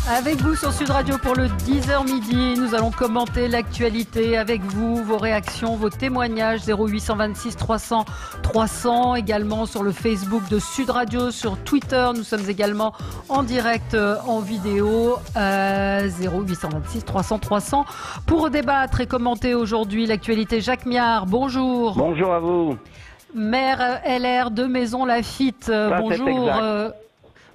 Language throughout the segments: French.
Avec vous sur Sud Radio pour le 10h midi, nous allons commenter l'actualité avec vous, vos réactions, vos témoignages 0826 300 300, également sur le Facebook de Sud Radio, sur Twitter, nous sommes également en direct en vidéo 0826 300 300 pour débattre et commenter aujourd'hui l'actualité. Jacques Miard, bonjour. Bonjour à vous. Maire LR de Maisons-Laffitte, bonjour.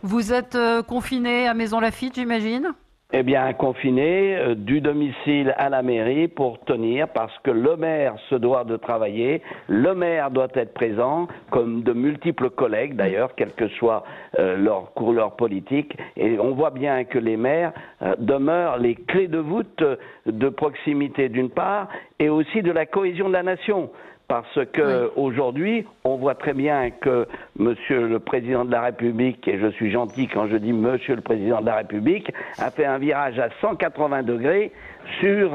Vous êtes confiné à Maisons-Laffitte, j'imagine ? Eh bien, confiné du domicile à la mairie pour tenir, parce que le maire se doit de travailler, le maire doit être présent, comme de multiples collègues d'ailleurs, quelle que soit leur couleur politique. Et on voit bien que les maires demeurent les clés de voûte de proximité d'une part, et aussi de la cohésion de la nation. Parce que aujourd'hui, on voit très bien que Monsieur le Président de la République, et je suis gentil quand je dis Monsieur le Président de la République, a fait un virage à 180 degrés sur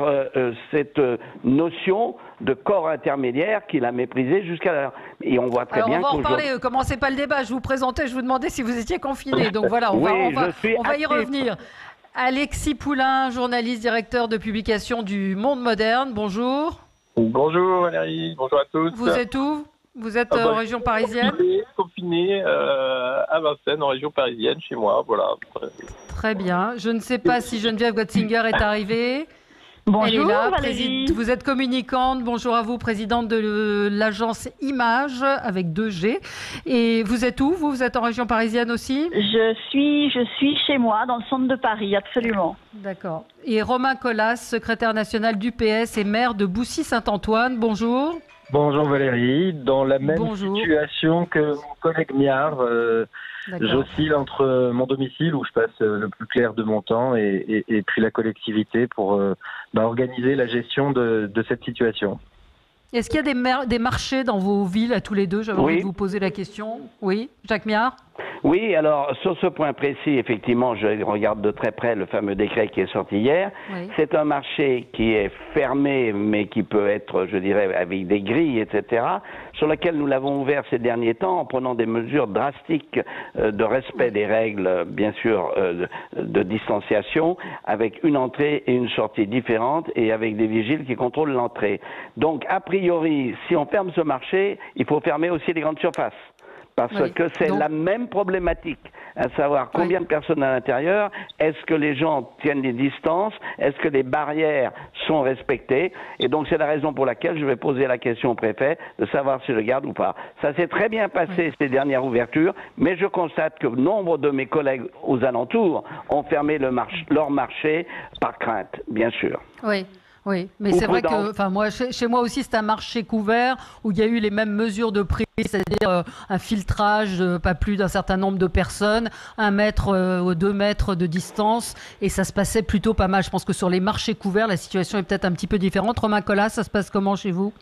cette notion de corps intermédiaire qu'il a méprisé jusqu'à l'heure. Et on voit très bien. Alors on va en parler. Commencez pas le débat. Je vous présentais, je vous demandais si vous étiez confiné. Donc voilà, on va y revenir. Alexis Poulain, journaliste, directeur de publication du Monde Moderne. Bonjour. Bonjour Valérie, bonjour à tous. Vous êtes où? Vous êtes en région parisienne? Confiné à Vincennes, en région parisienne, chez moi, voilà. Très bien. Je ne sais pas si Geneviève Gotzinger est arrivée. Bonjour, elle est là, Valérie. Vous êtes communicante. Bonjour à vous, présidente de l'agence Image avec 2G. Et vous êtes où? Vous êtes en région parisienne aussi? Je suis chez moi, dans le centre de Paris, absolument. D'accord. Et Romain Colas, secrétaire national du PS et maire de Boussy-Saint-Antoine. Bonjour. Bonjour Valérie. Dans la même situation que mon collègue Miard, j'oscille entre mon domicile où je passe le plus clair de mon temps et puis la collectivité pour organiser la gestion de cette situation. Est-ce qu'il y a des marchés dans vos villes à tous les deux? J'avais envie de vous poser la question. Oui, Jacques Miard? Oui, alors sur ce point précis, effectivement, je regarde de très près le fameux décret qui est sorti hier. Oui. C'est un marché qui est fermé, mais qui peut être, je dirais, avec des grilles, etc., sur lequel nous l'avons ouvert ces derniers temps en prenant des mesures drastiques de respect des règles, bien sûr, de distanciation, avec une entrée et une sortie différentes et avec des vigiles qui contrôlent l'entrée. Donc, a priori, si on ferme ce marché, il faut fermer aussi les grandes surfaces. Parce que c'est la même problématique, à savoir combien de personnes à l'intérieur, est-ce que les gens tiennent des distances, est-ce que les barrières sont respectées, et donc c'est la raison pour laquelle je vais poser la question au préfet de savoir si je garde ou pas. Ça s'est très bien passé ces dernières ouvertures, mais je constate que nombre de mes collègues aux alentours ont fermé leur marché par crainte, bien sûr. Oui. Oui, mais c'est vrai que, enfin, moi, chez moi aussi, c'est un marché couvert où il y a eu les mêmes mesures de prix, c'est-à-dire un filtrage de pas plus d'un certain nombre de personnes, 1 mètre ou 2 mètres de distance, et ça se passait plutôt pas mal. Je pense que sur les marchés couverts, la situation est peut-être un petit peu différente. Romain Colas, ça se passe comment chez vous?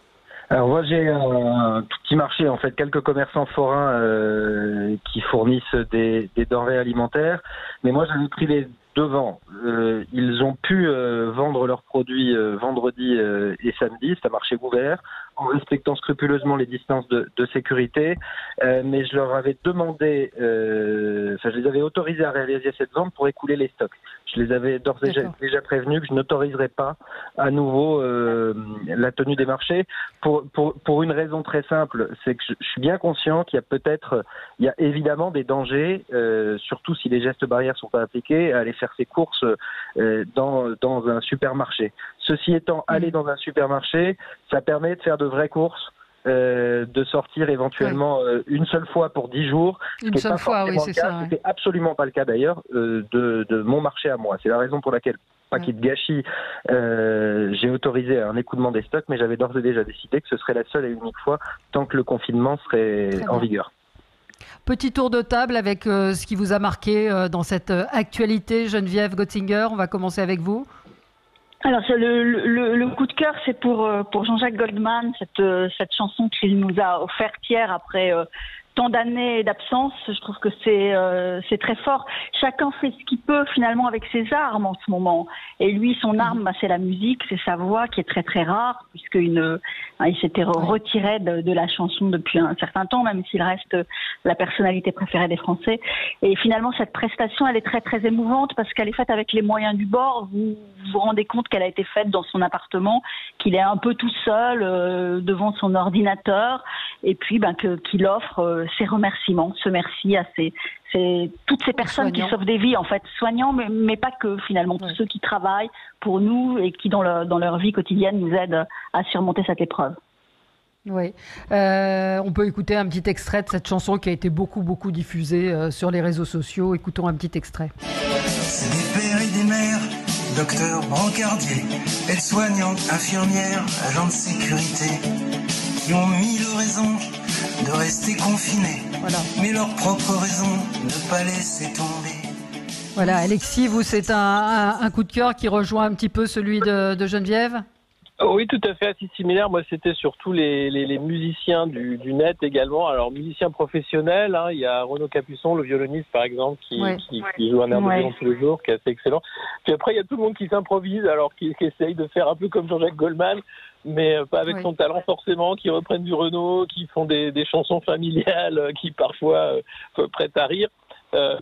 Alors moi j'ai un tout petit marché, en fait, quelques commerçants forains qui fournissent des denrées alimentaires, mais moi j'avais pris les devant. Ils ont pu vendre leurs produits vendredi et samedi, c'est un marché ouvert, en respectant scrupuleusement les distances de sécurité, mais je leur avais demandé, je les avais autorisés à réaliser cette vente pour écouler les stocks. Je les avais d'ores et déjà prévenus que je n'autoriserais pas à nouveau la tenue des marchés pour une raison très simple, c'est que je suis bien conscient qu'il y a évidemment des dangers, surtout si les gestes barrières sont pas appliqués, à aller faire ses courses dans un supermarché. Ceci étant, aller dans un supermarché, ça permet de faire de vraies courses, de sortir éventuellement une seule fois pour 10 jours. Une seule fois, oui, c'est ça. C'était absolument pas le cas d'ailleurs de mon marché à moi. C'est la raison pour laquelle, pas qu'il y ait de gâchis, j'ai autorisé un écoulement des stocks, mais j'avais d'ores et déjà décidé que ce serait la seule et unique fois tant que le confinement serait en vigueur. Petit tour de table avec ce qui vous a marqué dans cette actualité. Geneviève Gotzinger, on va commencer avec vous. Alors le coup de cœur, c'est pour Jean-Jacques Goldman, cette chanson qu'il nous a offerte hier après tant d'années d'absence, je trouve que c'est très fort. Chacun fait ce qu'il peut finalement avec ses armes en ce moment. Et lui, son arme, c'est la musique, c'est sa voix qui est très très rare, puisqu'il s'était retiré de la chanson depuis un certain temps, même s'il reste la personnalité préférée des Français. Et finalement, cette prestation, elle est très très émouvante parce qu'elle est faite avec les moyens du bord. Vous vous rendez compte qu'elle a été faite dans son appartement, qu'il est un peu tout seul devant son ordinateur, et puis qu'il offre ses remerciements, ce merci à toutes ces personnes qui sauvent des vies, en fait, soignants, mais pas que, finalement, tous ceux qui travaillent pour nous et qui, dans leur vie quotidienne, nous aident à surmonter cette épreuve. Oui, on peut écouter un petit extrait de cette chanson qui a été beaucoup diffusée sur les réseaux sociaux. Écoutons un petit extrait. C'est des pères et des mères, docteurs, brancardiers, aides-soignants, infirmières, agents de sécurité, qui ont mille raisons de rester confinés, mais leur propre raison de ne pas laisser tomber. Voilà, Alexis, vous, c'est un coup de cœur qui rejoint un petit peu celui de Geneviève? Oui, tout à fait, assez similaire. Moi, c'était surtout les musiciens du net également. Alors, musiciens professionnels, il y a Renaud Capuçon, le violoniste, par exemple, qui joue un air de violon tous les jours, qui est assez excellent. Puis après, il y a tout le monde qui s'improvise, alors qui essaye de faire un peu comme Jean-Jacques Goldman, mais pas avec son talent forcément, qui reprennent du Renaud, qui font des chansons familiales, qui parfois prêtent à rire.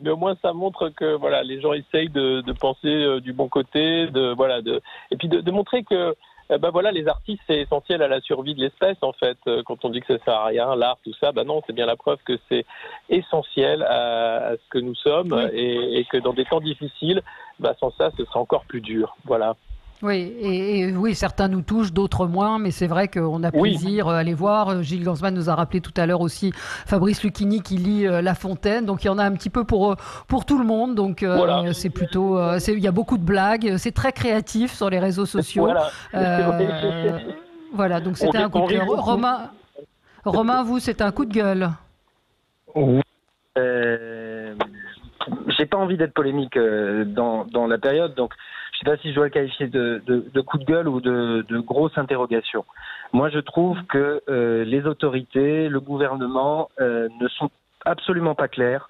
Mais au moins ça montre que les gens essayent de penser du bon côté, et puis de montrer que les artistes, c'est essentiel à la survie de l'espèce, en fait. Quand on dit que ça sert à rien, l'art, tout ça, non, c'est bien la preuve que c'est essentiel à ce que nous sommes et que dans des temps difficiles, sans ça, ce sera encore plus dur. Voilà. Oui, et oui, certains nous touchent, d'autres moins, mais c'est vrai qu'on a plaisir à les voir. Gilles Gansman nous a rappelé tout à l'heure aussi Fabrice Lucchini qui lit La Fontaine, donc il y en a un petit peu pour tout le monde, donc c'est plutôt, il y a beaucoup de blagues, c'est très créatif sur les réseaux sociaux. Voilà, donc c'était un coup de cœur. Romain, vous, c'est un coup de gueule. J'ai pas envie d'être polémique dans la période, donc je sais pas si je dois le qualifier de coup de gueule ou de grosse interrogation. Moi, je trouve que les autorités, le gouvernement ne sont absolument pas clairs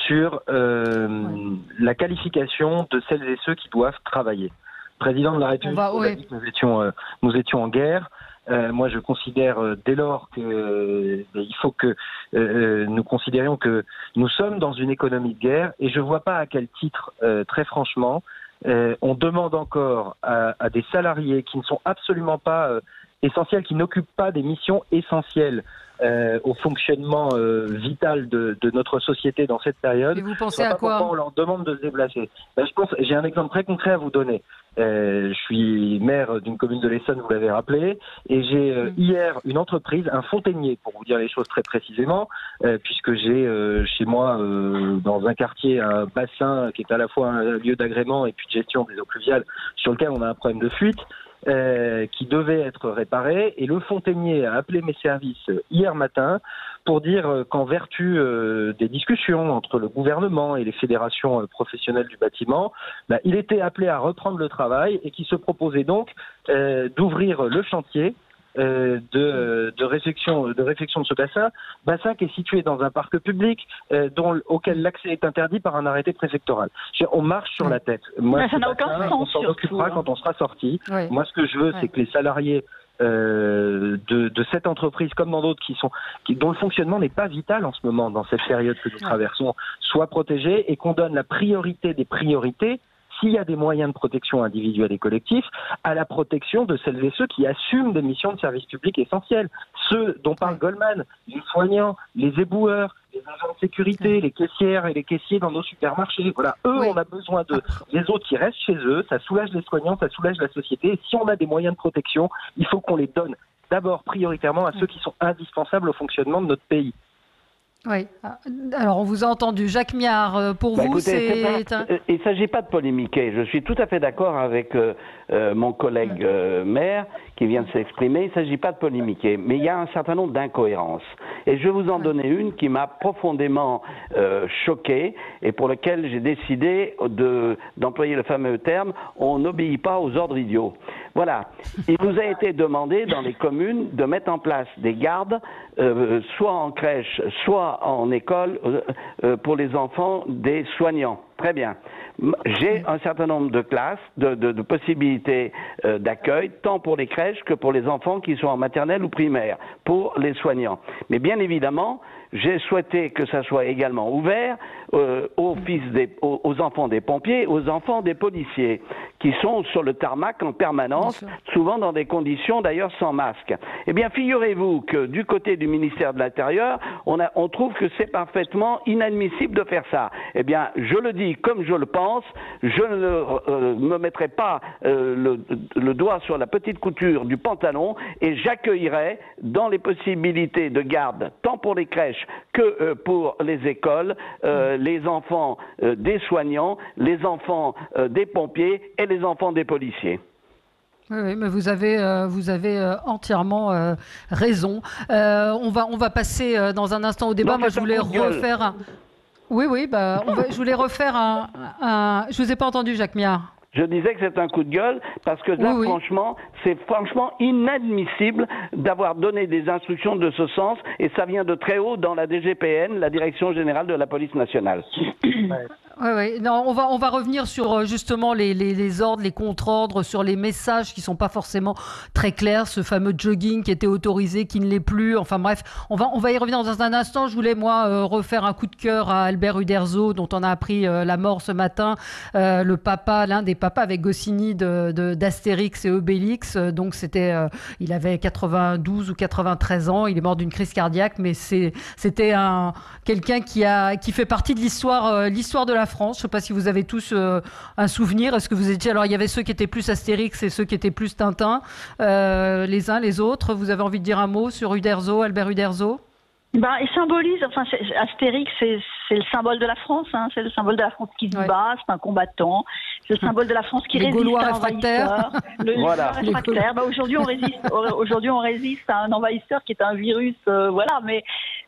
sur la qualification de celles et ceux qui doivent travailler. Le président de la République a dit que nous étions en guerre. Moi, je considère dès lors que il faut que nous considérions que nous sommes dans une économie de guerre, et je vois pas à quel titre, très franchement, on demande encore à des salariés qui ne sont absolument pas essentiels, qui n'occupent pas des missions essentielles au fonctionnement vital de notre société dans cette période. Et vous pensez à quoi? Pourquoi on leur demande de se déplacer? J'ai un exemple très concret à vous donner. Je suis maire d'une commune de l'Essonne, vous l'avez rappelé, et j'ai hier une entreprise, un fontainier, pour vous dire les choses très précisément, puisque j'ai chez moi dans un quartier un bassin qui est à la fois un lieu d'agrément et puis de gestion des eaux pluviales, sur lequel on a un problème de fuite. Qui devait être réparé, et le fontainier a appelé mes services hier matin pour dire qu'en vertu des discussions entre le gouvernement et les fédérations professionnelles du bâtiment, il était appelé à reprendre le travail et qu'il se proposait donc d'ouvrir le chantier de réfection de ce bassin qui est situé dans un parc public auquel l'accès est interdit par un arrêté préfectoral. On marche sur la tête. Moi, ça n'a aucun sens. On s'en occupera quand on sera sorti. Ouais. Moi, ce que je veux, c'est que les salariés de cette entreprise, comme dans d'autres dont le fonctionnement n'est pas vital en ce moment, dans cette période que nous traversons, soient protégés, et qu'on donne la priorité des priorités, s'il y a des moyens de protection individuelle et collectifs, à la protection de celles et ceux qui assument des missions de service public essentielles. Ceux dont parle Goldman, les soignants, les éboueurs, les agents de sécurité, les caissières et les caissiers dans nos supermarchés. Voilà, on a besoin d'eux. Les autres, qui restent chez eux, ça soulage les soignants, ça soulage la société. Et si on a des moyens de protection, il faut qu'on les donne d'abord prioritairement à ceux qui sont indispensables au fonctionnement de notre pays. Oui. Alors, on vous a entendu. Jacques Miard, pour vous, écoutez, il ne s'agit pas de polémiquer. Je suis tout à fait d'accord avec mon collègue maire qui vient de s'exprimer. Il ne s'agit pas de polémiquer. Mais il y a un certain nombre d'incohérences. Et je vais vous en donner une qui m'a profondément choqué et pour laquelle j'ai décidé d'employer le fameux terme « on n'obéit pas aux ordres idiots ». Voilà. Il nous a été demandé dans les communes de mettre en place des gardes, soit en crèche, soit pas en école pour les enfants des soignants. Très bien. J'ai un certain nombre de classes, de possibilités d'accueil, tant pour les crèches que pour les enfants qui sont en maternelle ou primaire, pour les soignants. Mais bien évidemment, j'ai souhaité que ça soit également ouvert aux enfants des pompiers, aux enfants des policiers, qui sont sur le tarmac en permanence, souvent dans des conditions d'ailleurs sans masque. Eh bien, figurez-vous que du côté du ministère de l'Intérieur, on trouve que c'est parfaitement inadmissible de faire ça. Eh bien, je le dis comme je le pense, je ne me mettrai pas le doigt sur la petite couture du pantalon et j'accueillerai dans les possibilités de garde, tant pour les crèches que pour les écoles, les enfants des soignants, les enfants des pompiers et les enfants des policiers. Oui, mais vous avez entièrement raison. On va passer dans un instant au débat. Moi, je voulais refaire. Oui, je voulais refaire Je vous ai pas entendu, Jacques Miard. Je disais que c'est un coup de gueule parce que là, franchement, c'est franchement inadmissible d'avoir donné des instructions de ce sens et ça vient de très haut dans la DGPN, la Direction Générale de la Police Nationale. Oui. Non, on va revenir sur justement les ordres, les contre-ordres, sur les messages qui sont pas forcément très clairs, ce fameux jogging qui était autorisé, qui ne l'est plus. Enfin bref, on va y revenir dans un instant. Je voulais moi refaire un coup de cœur à Albert Uderzo, dont on a appris la mort ce matin, le papa, l'un des papas avec Goscinny d'Astérix et Obélix. Donc il avait 92 ou 93 ans. Il est mort d'une crise cardiaque, mais c'était quelqu'un qui fait partie de l'histoire de la France. Je ne sais pas si vous avez tous un souvenir. Est-ce que vous étiez... Alors, il y avait ceux qui étaient plus Astérix et ceux qui étaient plus Tintin, les uns, les autres. Vous avez envie de dire un mot sur Uderzo, Albert Uderzo? Il symbolise, Astérix, c'est le symbole de la France, c'est le symbole de la France qui se bat, c'est un combattant, c'est le symbole de la France qui résiste Gaulois à un réfractaires. Voilà. Réfractaire. Aujourd'hui, on résiste à un envahisseur qui est un virus,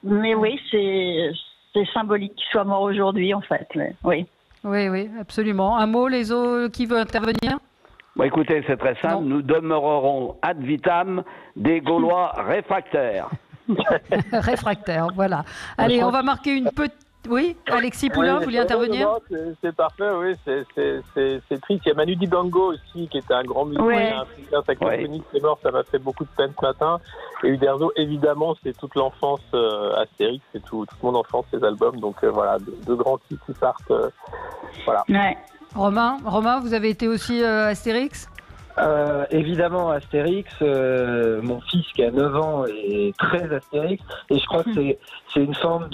mais oui, c'est symbolique qu'il soit mort aujourd'hui, en fait. Oui. Oui, absolument. Un mot, les autres, qui veut intervenir? Écoutez, c'est très simple. Nous demeurerons ad vitam des Gaulois réfractaires. Réfractaires, voilà. Allez, on va marquer une petite... Oui, Alexis Poulain, vous vouliez intervenir? C'est parfait, oui, c'est triste. Il y a Manu Dibango aussi, qui était un grand musicien, un saxophoniste qui est mort, ça m'a fait beaucoup de peine ce matin. Et Uderzo, évidemment, c'est toute l'enfance Astérix, c'est toute mon enfance, ces albums, donc voilà, de grands titres qui partent, voilà. Ouais. Romain, vous avez été aussi Astérix? Évidemment Astérix, mon fils qui a 9 ans est très Astérix, et je crois que c'est une forme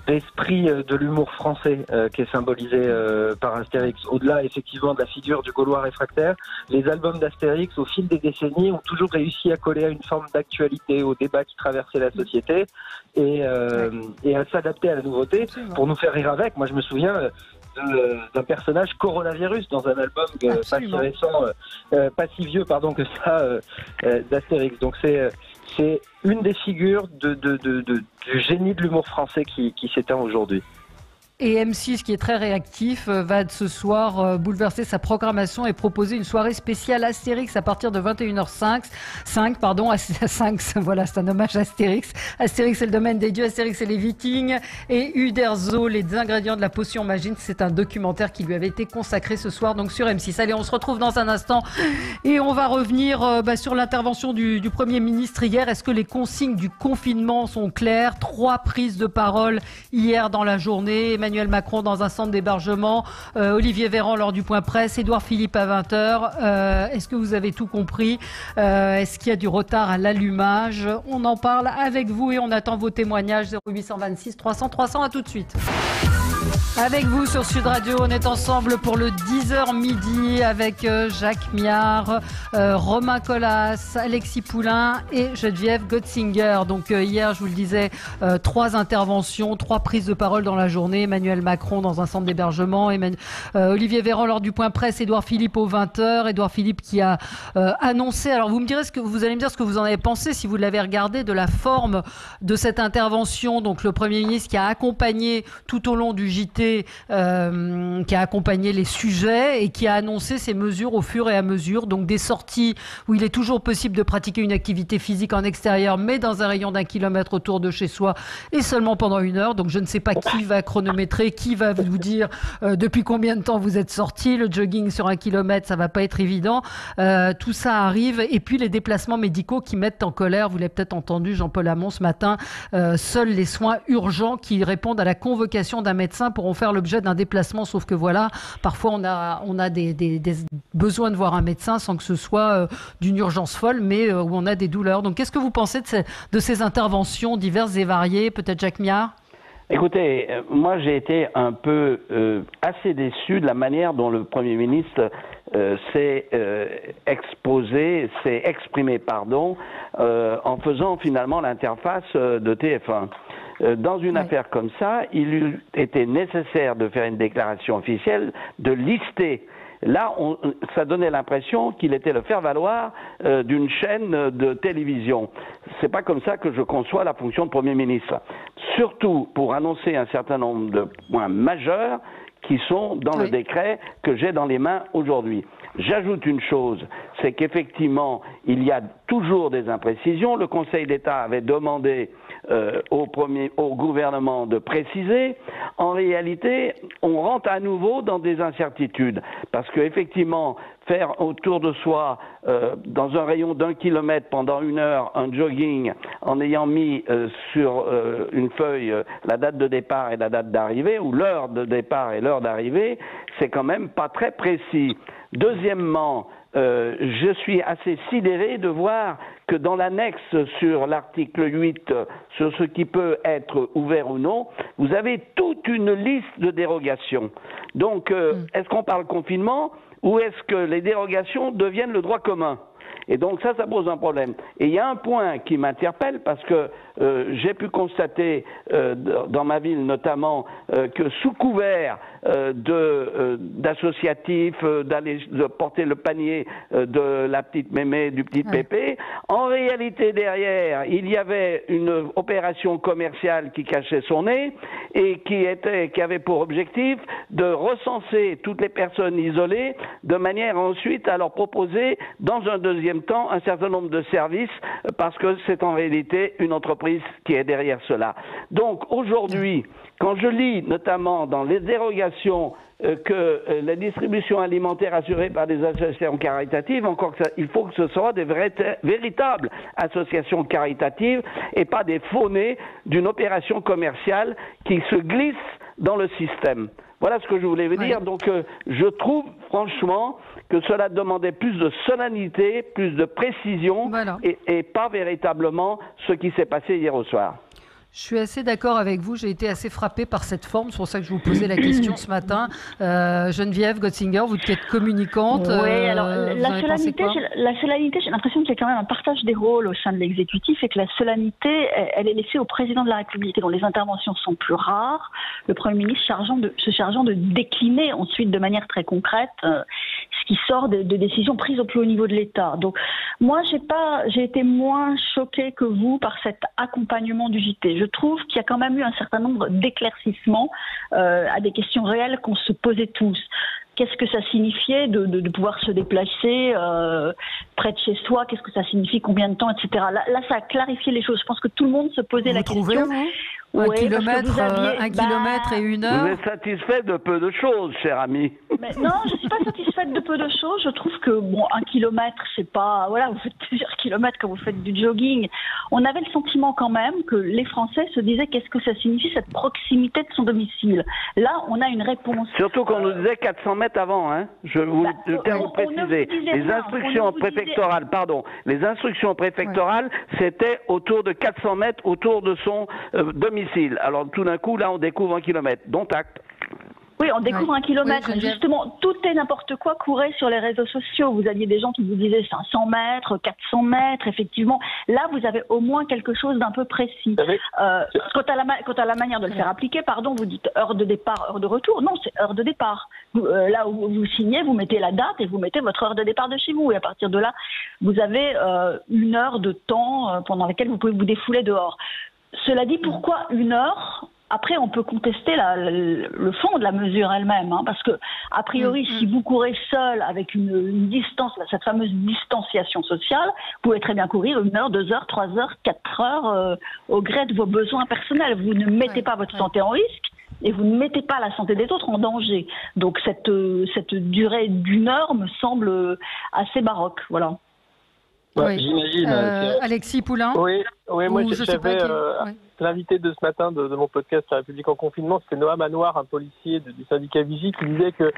d'esprit de l'humour français qui est symbolisé par Astérix. Au-delà effectivement de la figure du Gaulois réfractaire, les albums d'Astérix au fil des décennies ont toujours réussi à coller à une forme d'actualité, au débat qui traversait la société et à s'adapter à la nouveauté pour nous faire rire avec. Moi je me souviens d'un personnage Coronavirus dans un album pas si récent, pas si vieux que ça d'Astérix. Donc c'est une des figures du génie de l'humour français qui s'éteint aujourd'hui. Et M6, qui est très réactif, va ce soir bouleverser sa programmation et proposer une soirée spéciale Astérix à partir de 21h05. Voilà, c'est un hommage à Astérix. Astérix, c'est le domaine des dieux, Astérix, c'est les Vikings. Et Uderzo, les ingrédients de la potion magique. C'est un documentaire qui lui avait été consacré ce soir, donc sur M6. Allez, on se retrouve dans un instant et on va revenir sur l'intervention du Premier ministre hier. Est-ce que les consignes du confinement sont claires? 3 prises de parole hier dans la journée. Emmanuel Macron dans un centre d'hébergement, Olivier Véran lors du point presse, Édouard Philippe à 20h. Est-ce que vous avez tout compris? Est-ce qu'il y a du retard à l'allumage? On en parle avec vous et on attend vos témoignages. 0826 300 300. À tout de suite. Avec vous sur Sud Radio, on est ensemble pour le 10h midi avec Jacques Miard, Romain Colas, Alexis Poulain et Geneviève Gotzinger. Donc hier, je vous le disais, 3 interventions, 3 prises de parole dans la journée. Emmanuel Macron dans un centre d'hébergement, Olivier Véran lors du point presse, Édouard Philippe aux 20h. Édouard Philippe qui a annoncé, alors vous allez me dire ce que vous en avez pensé si vous l'avez regardé, de la forme de cette intervention. Donc le Premier ministre qui a accompagné tout au long du JT communiqué qui a accompagné les sujets et qui a annoncé ces mesures au fur et à mesure. Donc des sorties où il est toujours possible de pratiquer une activité physique en extérieur, mais dans un rayon d'1 kilomètre autour de chez soi et seulement pendant 1 heure. Donc je ne sais pas qui va chronométrer, qui va vous dire depuis combien de temps vous êtes sorti. Le jogging sur 1 kilomètre, ça va pas être évident. Tout ça arrive. Et puis les déplacements médicaux qui mettent en colère, vous l'avez peut-être entendu Jean-Paul Hamon ce matin, seuls les soins urgents qui répondent à la convocation d'un médecin pourront faire l'objet d'un déplacement, sauf que voilà, parfois on a des besoins de voir un médecin sans que ce soit d'une urgence folle, mais où on a des douleurs. Donc qu'est-ce que vous pensez de ces interventions diverses et variées, peut-être Jacques Miard? Écoutez, moi j'ai été un peu assez déçu de la manière dont le Premier ministre s'est exprimé, en faisant finalement l'interface de TF1. Dans une affaire comme ça, il eût été nécessaire de faire une déclaration officielle, de lister. Là, ça donnait l'impression qu'il était le faire-valoir d'une chaîne de télévision. C'est pas comme ça que je conçois la fonction de Premier ministre. Surtout pour annoncer un certain nombre de points majeurs qui sont dans le décret que j'ai dans les mains aujourd'hui. J'ajoute une chose, c'est qu'effectivement, il y a toujours des imprécisions. Le Conseil d'État avait demandé au gouvernement de préciser. En réalité, on rentre à nouveau dans des incertitudes. Parce qu'effectivement, faire autour de soi, dans un rayon d'1 kilomètre pendant 1 heure, un jogging, en ayant mis sur une feuille la date de départ et la date d'arrivée, ou l'heure de départ et l'heure d'arrivée, c'est quand même pas très précis. Deuxièmement, je suis assez sidéré de voir que dans l'annexe sur l'article 8, sur ce qui peut être ouvert ou non, vous avez toute une liste de dérogations. Donc, est-ce qu'on parle confinement ou est-ce que les dérogations deviennent le droit commun ? Et donc ça pose un problème. Et il y a un point qui m'interpelle parce que j'ai pu constater dans ma ville notamment que sous couvert d'associatifs, de porter le panier de la petite mémé, du petit pépé, en réalité derrière il y avait une opération commerciale qui cachait son nez et qui avait pour objectif de recenser toutes les personnes isolées de manière ensuite à leur proposer dans un deuxième temps un certain nombre de services parce que c'est en réalité une entreprise qui est derrière cela. Donc aujourd'hui, quand je lis notamment dans les dérogations que la distribution alimentaire assurée par des associations caritatives, il faut que ce soit des véritables associations caritatives et pas des faux-nez d'une opération commerciale qui se glisse dans le système. Voilà ce que je voulais vous dire. Donc je trouve franchement que cela demandait plus de solennité, plus de précision et pas véritablement ce qui s'est passé hier au soir. Je suis assez d'accord avec vous. J'ai été assez frappée par cette forme. C'est pour ça que je vous posais la question ce matin. Geneviève Gotzinger, vous qui êtes communicante. Oui, alors la solennité, j'ai l'impression qu'il y a quand même un partage des rôles au sein de l'exécutif et que la solennité, elle est laissée au président de la République, dont les interventions sont plus rares. Le Premier ministre se chargeant de décliner ensuite de manière très concrète ce qui sort de décisions prises au plus haut niveau de l'État. Donc moi, j'ai été moins choquée que vous par cet accompagnement du JT. Je trouve qu'il y a quand même eu un certain nombre d'éclaircissements à des questions réelles qu'on se posait tous. Qu'est-ce que ça signifiait de pouvoir se déplacer près de chez soi? Qu'est-ce que ça signifie? Combien de temps, etc. Là, ça a clarifié les choses. Je pense que tout le monde se posait la question. Un kilomètre et 1 heure. Vous êtes satisfait de peu de choses, cher ami. Mais non, je ne suis pas satisfaite de peu de choses. Je trouve que 1 kilomètre, c'est pas... Voilà, vous faites plusieurs kilomètres quand vous faites du jogging. On avait le sentiment quand même que les Français se disaient qu'est-ce que ça signifie cette proximité de son domicile. Là, on a une réponse. Surtout qu'on nous disait 400 mètres avant, hein. Je tiens à vous préciser. Les instructions préfectorales, les instructions préfectorales, c'était autour de 400 mètres autour de son domicile. Alors tout d'un coup, là, on découvre 1 kilomètre. Donc acte. Oui, on découvre 1 kilomètre. Oui, justement, tout et n'importe quoi courait sur les réseaux sociaux. Vous aviez des gens qui vous disaient 500 mètres, 400 mètres, effectivement. Là, vous avez au moins quelque chose d'un peu précis. Quant à la manière de le faire appliquer, vous dites heure de départ, heure de retour. Non, c'est heure de départ. Là où vous signez, vous mettez la date et vous mettez votre heure de départ de chez vous. Et à partir de là, vous avez 1 heure de temps pendant laquelle vous pouvez vous défouler dehors. Cela dit, pourquoi 1 heure ? Après, on peut contester le fond de la mesure elle-même, hein, parce que, a priori, si vous courez seul avec une distance, cette fameuse distanciation sociale, vous pouvez très bien courir 1 heure, 2 heures, 3 heures, 4 heures, au gré de vos besoins personnels. Vous ne mettez pas votre santé en risque et vous ne mettez pas la santé des autres en danger. Donc, cette durée d'1 heure me semble assez baroque, voilà. Ouais, j'imagine. Alexis Poulain. Oui, moi j'avais l'invité de ce matin de mon podcast La République en confinement, c'était Noam Anouar, un policier du syndicat Vigie, qui disait que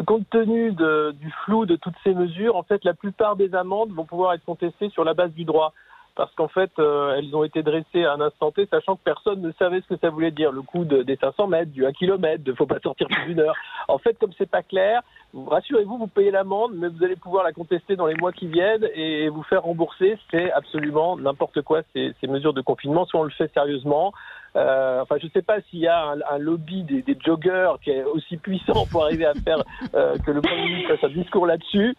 compte tenu du flou de toutes ces mesures, en fait, la plupart des amendes vont pouvoir être contestées sur la base du droit. Parce qu'en fait, elles ont été dressées à un instant T, sachant que personne ne savait ce que ça voulait dire. Le coup des 500 mètres, du 1 km, de faut pas sortir plus d'1 heure. En fait, comme c'est pas clair, rassurez-vous, vous payez l'amende, mais vous allez pouvoir la contester dans les mois qui viennent et vous faire rembourser. C'est absolument n'importe quoi, ces mesures de confinement. Soit on le fait sérieusement. Enfin, je sais pas s'il y a un lobby des joggers qui est aussi puissant pour arriver à faire que le Premier ministre fasse un discours là-dessus.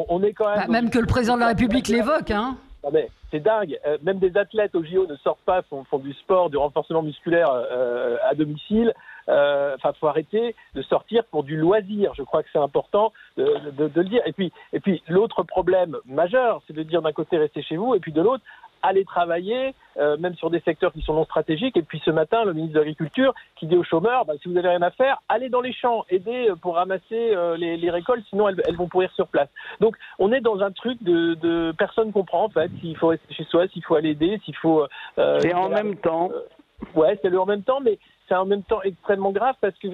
On est quand même... même que le président de la République l'évoque, hein. Non mais c'est dingue, même des athlètes au JO ne sortent pas, font du sport, du renforcement musculaire à domicile. Enfin, faut arrêter de sortir pour du loisir. Je crois que c'est important de le dire. Et puis l'autre problème majeur, c'est de dire d'un côté restez chez vous, et puis de l'autre aller travailler, même sur des secteurs qui sont non stratégiques. Et puis ce matin, le ministre de l'Agriculture qui dit aux chômeurs, si vous n'avez rien à faire, allez dans les champs, aidez pour ramasser les récoltes, sinon elles vont pourrir sur place. Donc on est dans un truc de personne comprend en fait s'il faut rester chez soi, s'il faut aller aider, s'il faut... Et en même temps... Ouais, c'est le en même temps, mais c'est en même temps extrêmement grave parce que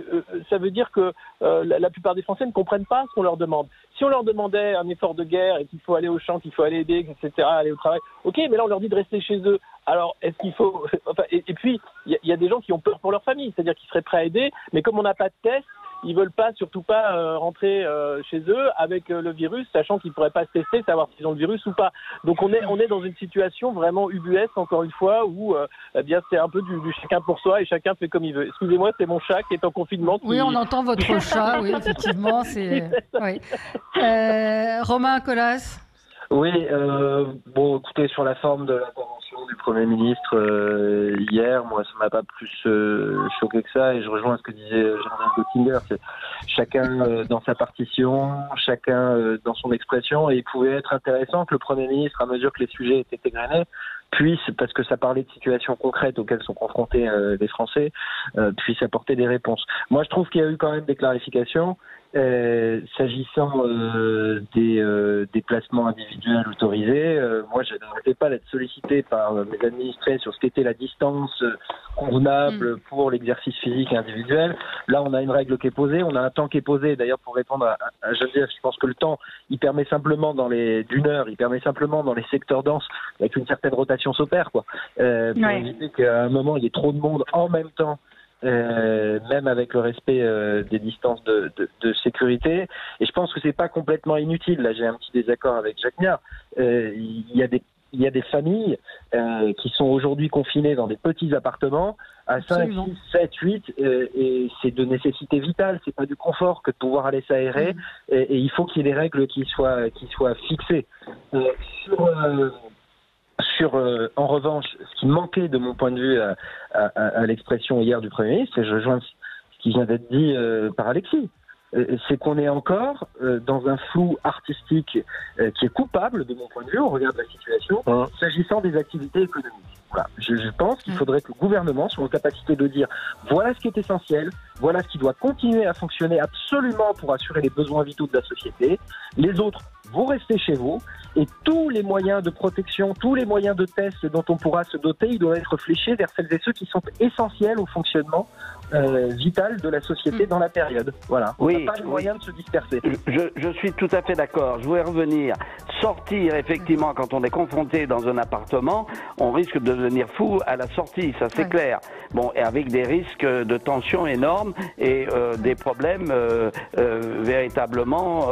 ça veut dire que la plupart des Français ne comprennent pas ce qu'on leur demande. Si on leur demandait un effort de guerre et qu'il faut aller au champ, qu'il faut aller aider, etc., aller au travail, ok, mais là on leur dit de rester chez eux. Alors est-ce qu'il faut... Enfin, et puis il y a des gens qui ont peur pour leur famille, c'est-à-dire qu'ils seraient prêts à aider, mais comme on n'a pas de test, ils veulent pas, surtout pas rentrer chez eux avec le virus, sachant qu'ils pourraient pas se tester, savoir s'ils ont le virus ou pas. Donc on est dans une situation vraiment ubuesque, encore une fois, où eh bien c'est un peu du chacun pour soi et chacun fait comme il veut. Excusez-moi, c'est mon chat qui est en confinement. Oui, on entend votre chat, oui, effectivement. C'est... Oui. Romain Colas. Oui, bon, écoutez, sur la forme de l'intervention du Premier ministre hier, moi, ça m'a pas plus choqué que ça, et je rejoins ce que disait Jean-Jacques Göttinger, c'est chacun dans sa partition, chacun dans son expression, et il pouvait être intéressant que le Premier ministre, à mesure que les sujets étaient égrenés, puisse, parce que ça parlait de situations concrètes auxquelles sont confrontés les Français, puisse apporter des réponses. Moi, je trouve qu'il y a eu quand même des clarifications. S'agissant des déplacements individuels autorisés, moi je n'arrêtais pas d'être sollicité par mes administrés sur ce qu'était la distance convenable pour l'exercice physique individuel. Là on a une règle qui est posée, on a un temps qui est posé. D'ailleurs pour répondre à Geneviève, je pense que le temps il permet simplement d'une heure, il permet simplement dans les secteurs denses avec une certaine rotation s'opère pour éviter qu'à un moment il y ait trop de monde en même temps. Même avec le respect des distances de sécurité. Et je pense que c'est pas complètement inutile. Là, j'ai un petit désaccord avec Jacques Niard. Il y a des familles qui sont aujourd'hui confinées dans des petits appartements à 5, 6, 7, 8 et c'est de nécessité vitale, c'est pas du confort que de pouvoir aller s'aérer et il faut qu'il y ait des règles qui soient fixées. En revanche, ce qui manquait de mon point de vue à l'expression hier du Premier ministre, et je rejoins ce qui vient d'être dit par Alexis, c'est qu'on est encore dans un flou artistique qui est coupable de mon point de vue, on regarde la situation, s'agissant des activités économiques. Voilà. Je pense qu'il faudrait que le gouvernement soit en capacité de dire voilà ce qui est essentiel, voilà ce qui doit continuer à fonctionner absolument pour assurer les besoins vitaux de la société. Les autres, vous restez chez vous et tous les moyens de protection, tous les moyens de test dont on pourra se doter, ils doivent être fléchés vers celles et ceux qui sont essentiels au fonctionnement vital de la société dans la période. Voilà. On n'a pas le moyen de se disperser. Je suis tout à fait d'accord. Je voulais revenir. Sortir, effectivement, quand on est confronté dans un appartement, on risque de devenir fou à la sortie, ça c'est clair. Bon, et avec des risques de tension énormes et des problèmes véritablement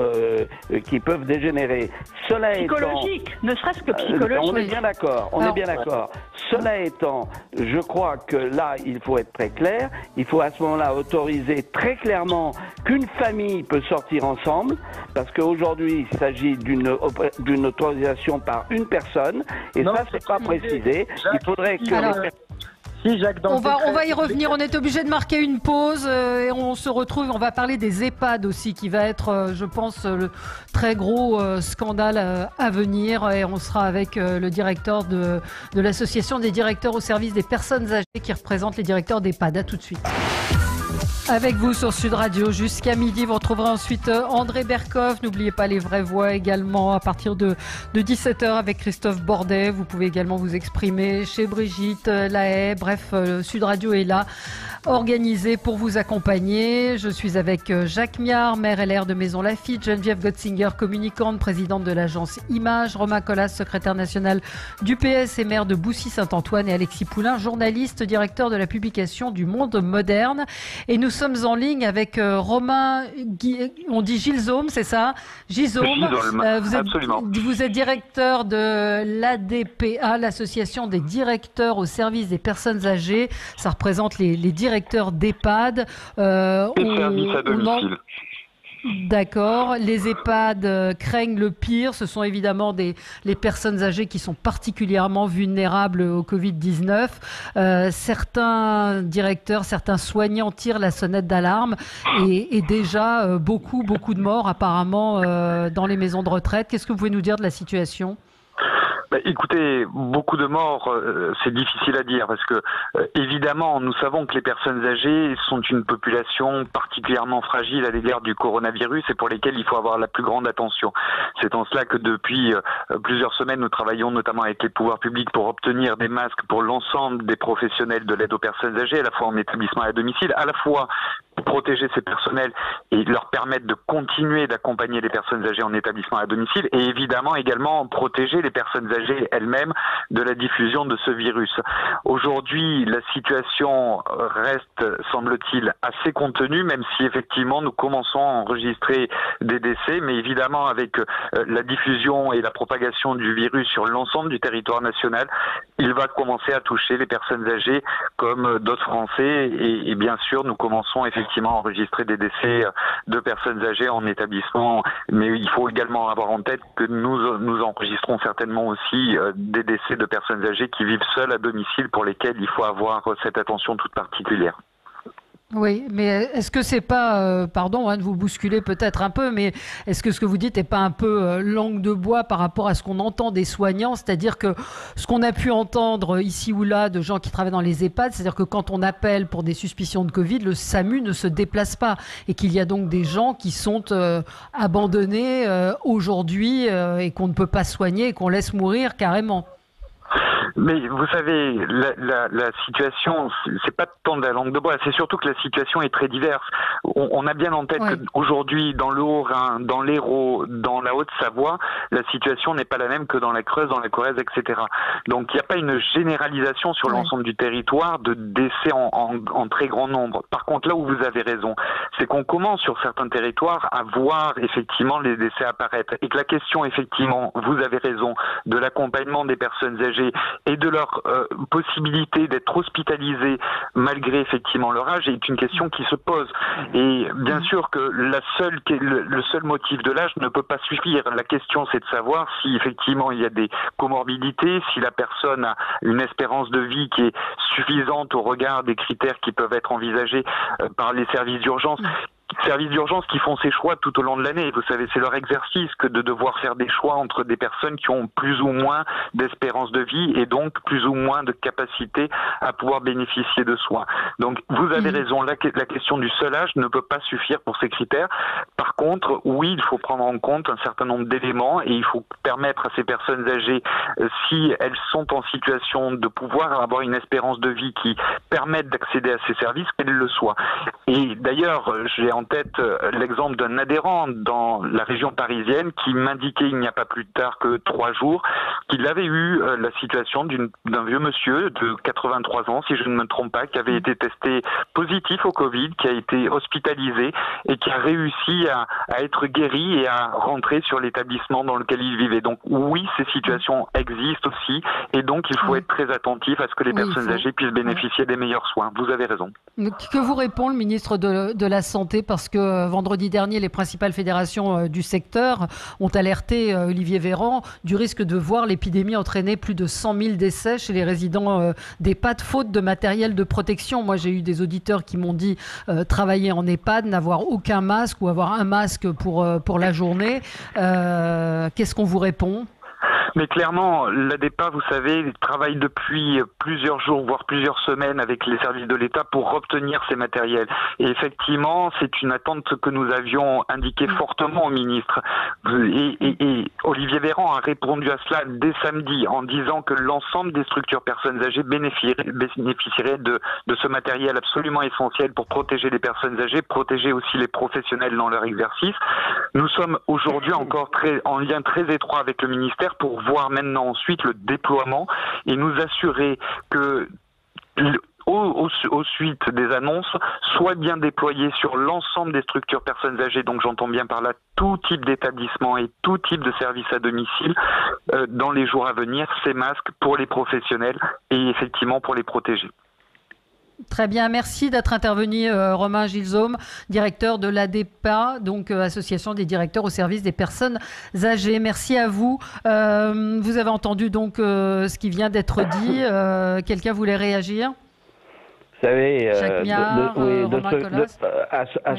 qui peuvent dégénérer. Cela psychologique, étant, ne serait-ce que psychologique. On est bien d'accord, est bien d'accord. Cela étant, je crois que là, il faut être très clair. Il faut à ce moment-là autoriser très clairement qu'une famille peut sortir ensemble, parce qu'aujourd'hui, il s'agit d'une autorisation par une personne, et non, ça, c'est pas précisé. Jacques, il faudrait que... Si, Jacques, on va y revenir. On est obligé de marquer une pause et on se retrouve. On va parler des EHPAD aussi, qui va être, je pense, le très gros scandale à venir. Et on sera avec le directeur de l'association des directeurs au service des personnes âgées, qui représente les directeurs d'EHPAD. À tout de suite. Avec vous sur Sud Radio jusqu'à midi. Vous retrouverez ensuite André Berkoff. N'oubliez pas les vraies voix également à partir de 17h avec Christophe Bordet. Vous pouvez également vous exprimer chez Brigitte Lahaye. Bref, Sud Radio est là, organisé pour vous accompagner. Je suis avec Jacques Miard, maire LR de Maison Lafitte, Geneviève Gotzinger, communicante, présidente de l'agence Image, Romain Collas, secrétaire national du PS et maire de Boussy-Saint-Antoine, et Alexis Poulain, journaliste, directeur de la publication du Monde Moderne. Et nous sommes en ligne avec Romain, on dit Gilzaume, c'est ça? Gilzaume. Vous êtes directeur de l'ADPA, l'association des directeurs au service des personnes âgées. Ça représente les directeurs d'EHPAD. Services à domicile. D'accord. Les EHPAD craignent le pire. Ce sont évidemment les personnes âgées qui sont particulièrement vulnérables au Covid-19. Certains directeurs, certains soignants tirent la sonnette d'alarme et déjà beaucoup de morts apparemment dans les maisons de retraite. Qu'est-ce que vous pouvez nous dire de la situation ? Écoutez, beaucoup de morts, c'est difficile à dire parce que évidemment, nous savons que les personnes âgées sont une population particulièrement fragile à l'égard du coronavirus et pour lesquelles il faut avoir la plus grande attention. C'est en cela que depuis plusieurs semaines, nous travaillons notamment avec les pouvoirs publics pour obtenir des masques pour l'ensemble des professionnels de l'aide aux personnes âgées, à la fois en établissement et à domicile, à la fois pour protéger ces personnels et leur permettre de continuer d'accompagner les personnes âgées en établissement et à domicile et évidemment également protéger les personnes âgées elles-mêmes de la diffusion de ce virus. Aujourd'hui, la situation reste, semble-t-il, assez contenue, même si effectivement nous commençons à enregistrer des décès, mais évidemment avec la diffusion et la propagation du virus sur l'ensemble du territoire national, il va commencer à toucher les personnes âgées comme d'autres Français et bien sûr nous commençons effectivement à enregistrer des décès de personnes âgées en établissement, mais il faut également avoir en tête que nous enregistrons certainement aussi des décès de personnes âgées qui vivent seules à domicile pour lesquelles il faut avoir cette attention toute particulière. Oui, mais est-ce que c'est pas, pardon de vous bousculer peut-être un peu, mais est-ce que ce que vous dites n'est pas un peu langue de bois par rapport à ce qu'on entend des soignants? C'est-à-dire que ce qu'on a pu entendre ici ou là de gens qui travaillent dans les EHPAD, c'est-à-dire que quand on appelle pour des suspicions de Covid, le SAMU ne se déplace pas et qu'il y a donc des gens qui sont abandonnés aujourd'hui et qu'on ne peut pas soigner et qu'on laisse mourir carrément. Mais vous savez, la situation, c'est pas tant de la langue de bois, c'est surtout que la situation est très diverse. On a bien en tête qu'aujourd'hui, dans le Haut-Rhin, dans l'Hérault, dans la Haute-Savoie, la situation n'est pas la même que dans la Creuse, dans la Corrèze, etc. Donc il n'y a pas une généralisation sur l'ensemble du territoire de décès en très grand nombre. Par contre, là où vous avez raison, c'est qu'on commence sur certains territoires à voir effectivement les décès apparaître. Et que la question, effectivement, vous avez raison, de l'accompagnement des personnes âgées et de leur possibilité d'être hospitalisés malgré effectivement leur âge est une question qui se pose. Et bien sûr que le seul motif de l'âge ne peut pas suffire. La question c'est de savoir si effectivement il y a des comorbidités, si la personne a une espérance de vie qui est suffisante au regard des critères qui peuvent être envisagés par les services d'urgence. Services d'urgence qui font ces choix tout au long de l'année. Vous savez, c'est leur exercice que de devoir faire des choix entre des personnes qui ont plus ou moins d'espérance de vie et donc plus ou moins de capacité à pouvoir bénéficier de soins. Donc, vous avez raison, la question du seul âge ne peut pas suffire pour ces critères. Par contre, oui, il faut prendre en compte un certain nombre d'éléments et il faut permettre à ces personnes âgées, si elles sont en situation de pouvoir avoir une espérance de vie qui permette d'accéder à ces services, qu'elles le soient. Et d'ailleurs, j'ai en tête l'exemple d'un adhérent dans la région parisienne qui m'indiquait il n'y a pas plus tard que 3 jours qu'il avait eu la situation d'un vieux monsieur de 83 ans, si je ne me trompe pas, qui avait été testé positif au Covid, qui a été hospitalisé et qui a réussi à être guéri et à rentrer sur l'établissement dans lequel il vivait. Donc oui, ces situations existent aussi et donc il faut être très attentif à ce que les personnes âgées puissent bénéficier des meilleurs soins. Vous avez raison. Que vous répond le ministre de la Santé parce que vendredi dernier, les principales fédérations du secteur ont alerté Olivier Véran du risque de voir l'épidémie entraîner plus de 100 000 décès chez les résidents d'EHPAD, faute de matériel de protection. Moi, j'ai eu des auditeurs qui m'ont dit travailler en EHPAD, n'avoir aucun masque ou avoir un masque pour la journée. Qu'est-ce qu'on vous répond ? Mais clairement, l'ADEPA, vous savez, travaille depuis plusieurs jours, voire plusieurs semaines avec les services de l'État pour obtenir ces matériels. Et effectivement, c'est une attente que nous avions indiquée fortement au ministre. Et Olivier Véran a répondu à cela dès samedi en disant que l'ensemble des structures personnes âgées bénéficieraient de ce matériel absolument essentiel pour protéger les personnes âgées, protéger aussi les professionnels dans leur exercice. Nous sommes aujourd'hui encore en lien très étroit avec le ministère pour voir maintenant ensuite le déploiement et nous assurer que au suite des annonces soit bien déployé sur l'ensemble des structures personnes âgées, donc j'entends bien par là tout type d'établissement et tout type de service à domicile dans les jours à venir, ces masques pour les professionnels et effectivement pour les protéger. Très bien, merci d'être intervenu Romain Gilshaume, directeur de l'ADEPA, donc association des directeurs au service des personnes âgées. Merci à vous. Vous avez entendu donc ce qui vient d'être dit. Quelqu'un voulait réagir ? Vous savez, à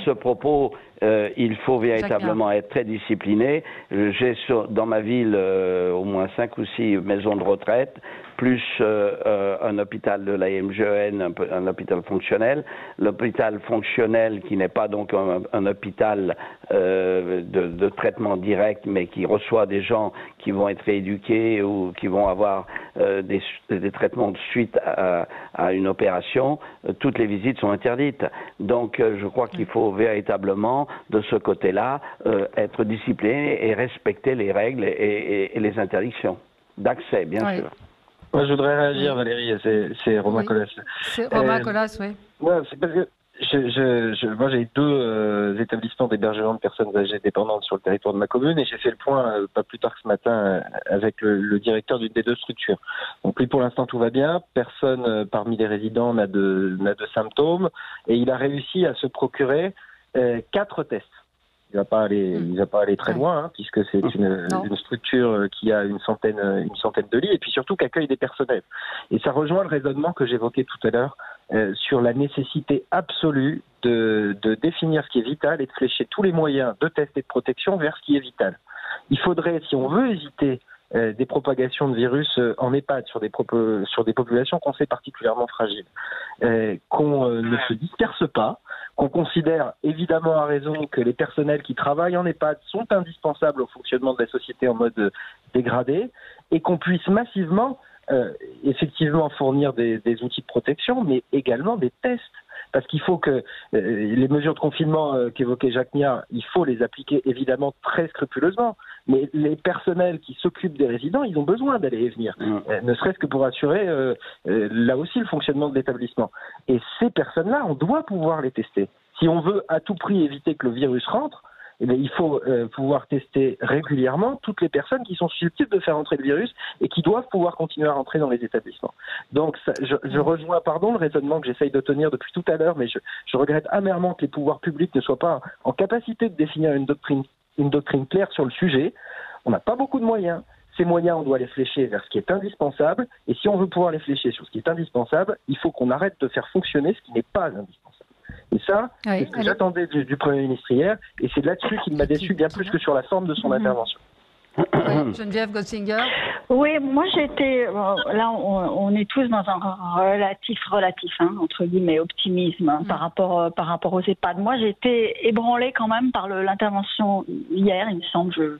ce propos, il faut véritablement être très discipliné. J'ai dans ma ville au moins 5 ou 6 maisons de retraite, plus un hôpital de l'AMGEN, un hôpital fonctionnel. L'hôpital fonctionnel qui n'est pas donc un hôpital de traitement direct, mais qui reçoit des gens qui vont être rééduqués ou qui vont avoir des traitements de suite à une opération, toutes les visites sont interdites. Donc je crois qu'il faut véritablement, de ce côté-là, être discipliné et respecter les règles et les interdictions d'accès, bien sûr. Moi, je voudrais réagir, Valérie, c'est Romain Collas. C'est Romain Collas, oui. Ouais, c'est parce que moi, j'ai 2 établissements d'hébergement de personnes âgées dépendantes sur le territoire de ma commune et j'ai fait le point pas plus tard que ce matin avec le directeur d'une des 2 structures. Donc lui, pour l'instant, tout va bien. Personne parmi les résidents n'a de symptômes et il a réussi à se procurer 4 tests. Il va pas aller très loin, hein, puisque c'est une structure qui a une centaine de lits et puis surtout qui accueille des personnels. Et ça rejoint le raisonnement que j'évoquais tout à l'heure sur la nécessité absolue de définir ce qui est vital et de flécher tous les moyens de test et de protection vers ce qui est vital. Il faudrait, si on veut éviter des propagations de virus en EHPAD sur des populations qu'on sait particulièrement fragiles, qu'on ne se disperse pas, qu'on considère évidemment à raison que les personnels qui travaillent en EHPAD sont indispensables au fonctionnement de la société en mode dégradé et qu'on puisse massivement effectivement fournir des outils de protection mais également des tests. Parce qu'il faut que les mesures de confinement qu'évoquait Jacques Niart, il faut les appliquer évidemment très scrupuleusement. Mais les personnels qui s'occupent des résidents, ils ont besoin d'aller et venir, ne serait-ce que pour assurer là aussi le fonctionnement de l'établissement. Et ces personnes-là, on doit pouvoir les tester. Si on veut à tout prix éviter que le virus rentre, eh bien, il faut pouvoir tester régulièrement toutes les personnes qui sont susceptibles de faire entrer le virus et qui doivent pouvoir continuer à rentrer dans les établissements. Donc je rejoins le raisonnement que j'essaye de tenir depuis tout à l'heure, mais je regrette amèrement que les pouvoirs publics ne soient pas en capacité de définir une doctrine claire sur le sujet. On n'a pas beaucoup de moyens. Ces moyens, on doit les flécher vers ce qui est indispensable. Et si on veut pouvoir les flécher sur ce qui est indispensable, il faut qu'on arrête de faire fonctionner ce qui n'est pas indispensable. Et ça, c'est ce que j'attendais du Premier ministre hier, et c'est là-dessus qu'il m'a déçu bien plus que sur la forme de son intervention. Oui, Geneviève Gotzinger. Oui, moi j'étais là, on est tous dans un relatif, entre guillemets, optimisme par rapport aux EHPAD. Moi, j'ai été ébranlée quand même par l'intervention hier. Il me semble,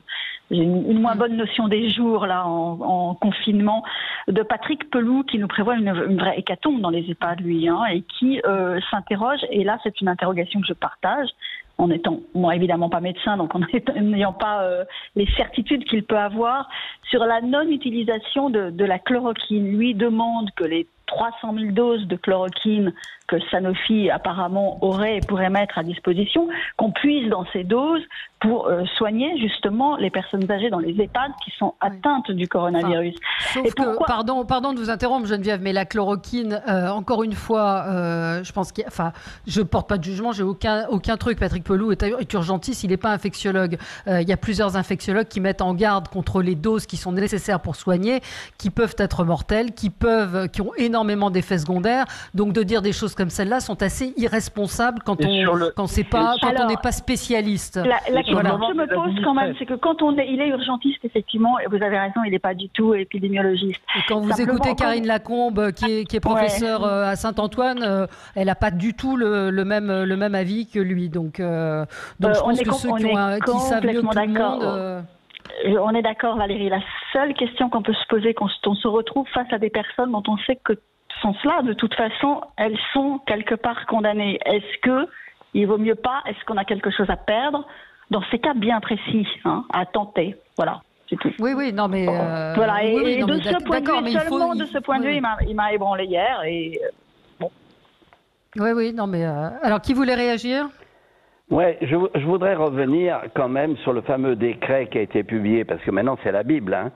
j'ai une moins bonne notion des jours là en confinement de Patrick Pelou qui nous prévoit une vraie hécatombe dans les EHPAD, lui, et qui s'interroge. Et là, c'est une interrogation que je partage. En étant, moi évidemment pas médecin, donc en n'ayant pas les certitudes qu'il peut avoir sur la non-utilisation de la chloroquine. Lui demande que les 300 000 doses de chloroquine que Sanofi apparemment aurait et pourrait mettre à disposition, qu'on puise dans ces doses pour soigner justement les personnes âgées dans les EHPAD qui sont atteintes du coronavirus. Sauf que, pardon de vous interrompre Geneviève, mais la chloroquine, encore une fois, je pense je porte pas de jugement, j'ai aucun truc. Patrick Pelloux est urgentiste, il n'est pas infectiologue. Il y a plusieurs infectiologues qui mettent en garde contre les doses qui sont nécessaires pour soigner, qui peuvent être mortelles, qui ont énormément d'effets secondaires. Donc de dire des choses comme celle-là sont assez irresponsables quand on n'est pas spécialiste. La question que je me pose quand même, c'est que quand il est urgentiste, effectivement, et vous avez raison, il n'est pas du tout épidémiologiste. Et quand vous écoutez Karine Lacombe, qui est professeure à Saint-Antoine, elle n'a pas du tout le même avis que lui. Donc je pense que ceux qui savent mieux que tout le monde... On est d'accord, Valérie. La seule question qu'on peut se poser quand on se retrouve face à des personnes dont on sait que sont cela, de toute façon, elles sont quelque part condamnées. Est-ce qu'il vaut mieux pas? Est-ce qu'on a quelque chose à perdre? Dans ces cas bien précis, à tenter. Voilà, c'est tout. Oui, non, mais... Voilà, et de ce point de vue, seulement de ce point de vue, il m'a ébranlé hier, et bon. Oui, non, mais... Alors, qui voulait réagir? Oui, je voudrais revenir quand même sur le fameux décret qui a été publié, parce que maintenant c'est la Bible,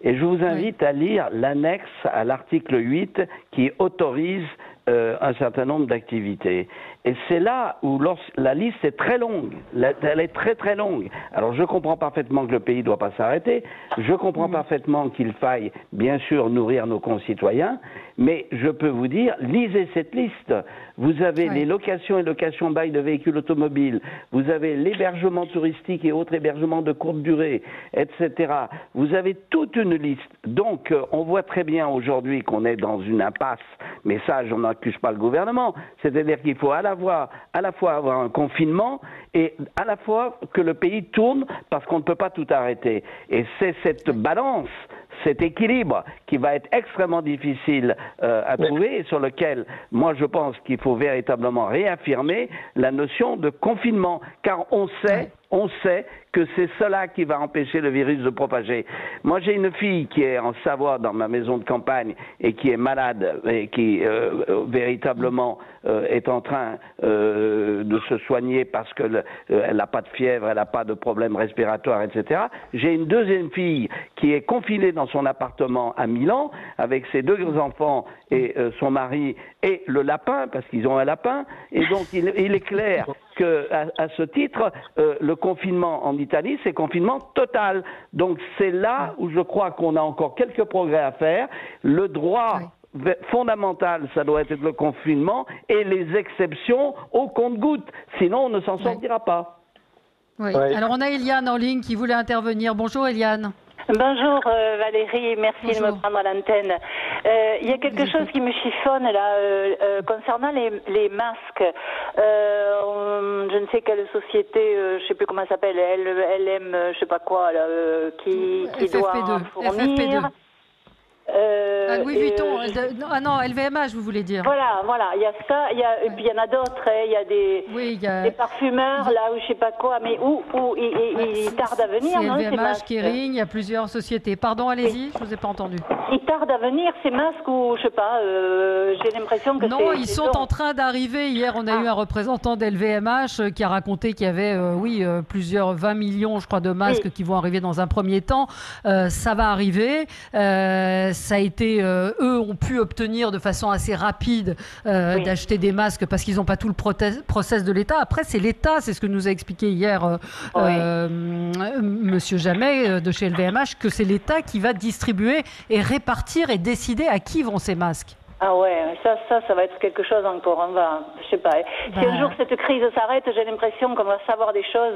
et je vous invite à lire l'annexe à l'article 8 qui autorise un certain nombre d'activités. Et c'est là où la liste est très longue, elle est très très longue. Alors je comprends parfaitement que le pays ne doit pas s'arrêter, je comprends parfaitement qu'il faille bien sûr nourrir nos concitoyens, mais je peux vous dire, lisez cette liste. Vous avez les locations et locations bail de véhicules automobiles, vous avez l'hébergement touristique et autres hébergements de courte durée, etc. Vous avez toute une liste. Donc on voit très bien aujourd'hui qu'on est dans une impasse, mais ça je n'accuse pas le gouvernement, c'est-à-dire qu'il faut à la fois avoir un confinement et à la fois que le pays tourne parce qu'on ne peut pas tout arrêter. Et c'est cette balance, cet équilibre qui va être extrêmement difficile à trouver et sur lequel, moi je pense qu'il faut véritablement réaffirmer la notion de confinement, car on sait que c'est cela qui va empêcher le virus de propager. Moi, j'ai une fille qui est en Savoie, dans ma maison de campagne, et qui est malade, et qui véritablement est en train de se soigner parce qu'elle n'a pas de fièvre, elle n'a pas de problème respiratoire, etc. J'ai une deuxième fille qui est confinée dans son appartement à Milan, avec ses deux enfants et son mari, et le lapin, parce qu'ils ont un lapin, et donc il est clair qu'à ce titre, le confinement en Italie, c'est confinement total. Donc c'est là où je crois qu'on a encore quelques progrès à faire. Le droit fondamental, ça doit être le confinement et les exceptions au compte-gouttes. Sinon, on ne s'en sortira pas. Alors on a Eliane en ligne qui voulait intervenir. Bonjour Eliane. Bonjour Valérie, merci de me prendre à l'antenne. Il y a quelque chose qui me chiffonne là concernant les masques. Je ne sais quelle société, je ne sais plus comment ça s'appelle, LM, je ne sais pas quoi, là, qui doit fournir. FFP2. Louis Vuitton, non, LVMH, vous voulez dire. Voilà, il y a ça, et puis il y en a d'autres, il y a des parfumeurs, là, ou je sais pas quoi, mais où ils tardent à venir, non, c'est LVMH, Kering, il y a plusieurs sociétés. Pardon, allez-y, je vous ai pas entendu. Ils tardent à venir, ces masques, ou je sais pas, j'ai l'impression que non, ils sont en train d'arriver. Hier, on a eu un représentant d'LVMH qui a raconté qu'il y avait, plusieurs 20 millions, je crois, de masques qui vont arriver dans un premier temps. Ça va arriver. Ça a été, eux ont pu obtenir de façon assez rapide d'acheter des masques parce qu'ils n'ont pas tout le process de l'État. Après, c'est l'État, c'est ce que nous a expliqué hier Monsieur Jamet de chez LVMH, que c'est l'État qui va distribuer et répartir et décider à qui vont ces masques. Ah ouais, ça va être quelque chose encore. On va, je sais pas. Si un jour cette crise s'arrête, j'ai l'impression qu'on va savoir des choses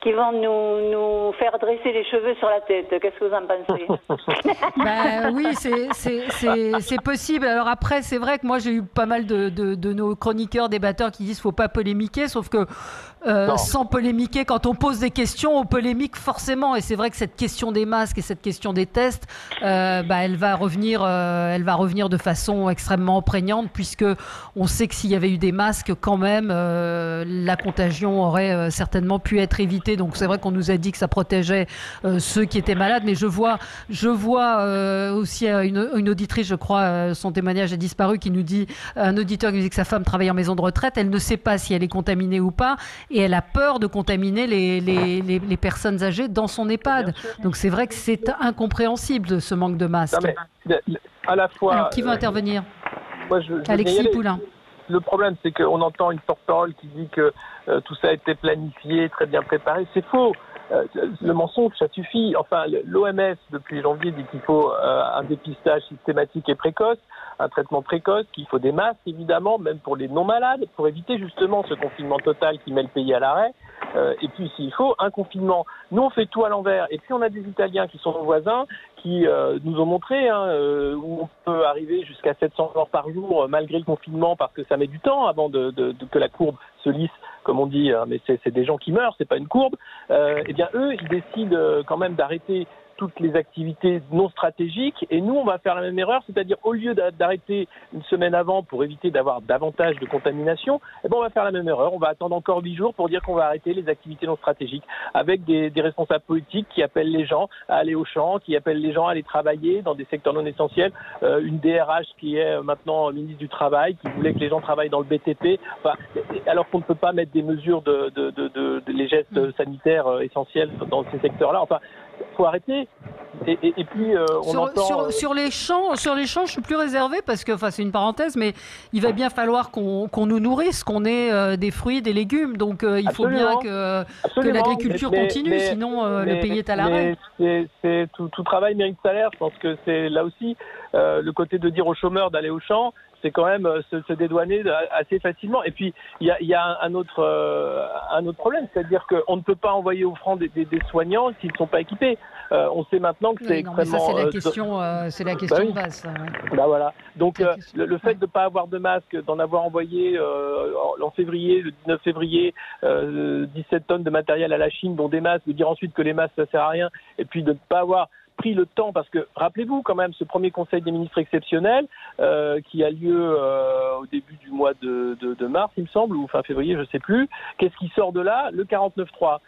qui vont nous faire dresser les cheveux sur la tête. Qu'est-ce que vous en pensez? Oui, c'est possible. Alors après, c'est vrai que moi j'ai eu pas mal de nos chroniqueurs, débatteurs qui disent faut pas polémiquer, sauf que sans polémiquer, quand on pose des questions, on polémique forcément. Et c'est vrai que cette question des masques et cette question des tests, elle va revenir de façon extrêmement prégnante, puisque on sait que s'il y avait eu des masques, quand même, la contagion aurait certainement pu être évitée. limité. Donc c'est vrai qu'on nous a dit que ça protégeait ceux qui étaient malades, mais je vois aussi une auditrice, je crois, son témoignage a disparu, qui nous dit, un auditeur qui nous dit que sa femme travaille en maison de retraite, elle ne sait pas si elle est contaminée ou pas, et elle a peur de contaminer les personnes âgées dans son EHPAD. Donc c'est vrai que c'est incompréhensible ce manque de masques. Non, mais, à la fois, alors qui veut intervenir? Moi, Alexis Poulain. Le problème, c'est qu'on entend une porte-parole qui dit que tout ça a été planifié, très bien préparé. C'est faux. Le mensonge, ça suffit. Enfin, l'OMS, depuis janvier, dit qu'il faut un dépistage systématique et précoce, un traitement précoce, qu'il faut des masques, évidemment, même pour les non-malades, pour éviter justement ce confinement total qui met le pays à l'arrêt. Et puis, s'il faut, un confinement. Nous, on fait tout à l'envers. Et puis, on a des Italiens qui sont nos voisins, qui nous ont montré où on peut arriver jusqu'à 700 morts par jour malgré le confinement, parce que ça met du temps avant que la courbe se lisse, comme on dit, mais c'est des gens qui meurent, c'est pas une courbe. Eh bien, eux, ils décident quand même d'arrêter toutes les activités non stratégiques, et nous, on va faire la même erreur, c'est-à-dire au lieu d'arrêter une semaine avant pour éviter d'avoir davantage de contamination, eh ben, on va faire la même erreur, on va attendre encore 8 jours pour dire qu'on va arrêter les activités non stratégiques, avec des responsables politiques qui appellent les gens à aller au champ, qui appellent les gens à aller travailler dans des secteurs non essentiels, une DRH qui est maintenant ministre du Travail, qui voulait que les gens travaillent dans le BTP, enfin, alors qu'on ne peut pas mettre des mesures les gestes sanitaires essentiels dans ces secteurs-là, enfin, faut arrêter. Et puis sur les champs, je suis plus réservé parce que, enfin, c'est une parenthèse, mais il va bien falloir qu'on nous nourrisse, qu'on ait des fruits, des légumes. Donc il faut bien que l'agriculture continue, sinon le pays est à l'arrêt. Tout travail mérite salaire. Je pense que c'est là aussi le côté de dire aux chômeurs d'aller au champ. C'est quand même se dédouaner assez facilement. Et puis, il y a un autre problème, c'est-à-dire qu'on ne peut pas envoyer au front des soignants s'ils ne sont pas équipés. On sait maintenant que c'est extrêmement... Ça, c'est la question de base. Bah voilà. Donc, le fait de ne pas avoir de masque, d'en avoir envoyé en février, le 19 février, 17 tonnes de matériel à la Chine, dont des masques, de dire ensuite que les masques, ça ne sert à rien, et puis de ne pas avoir pris le temps, parce que rappelez-vous quand même ce premier conseil des ministres exceptionnel qui a lieu au début du mois de mars, il me semble, ou fin février, je ne sais plus. Qu'est-ce qui sort de là? Le 49.3.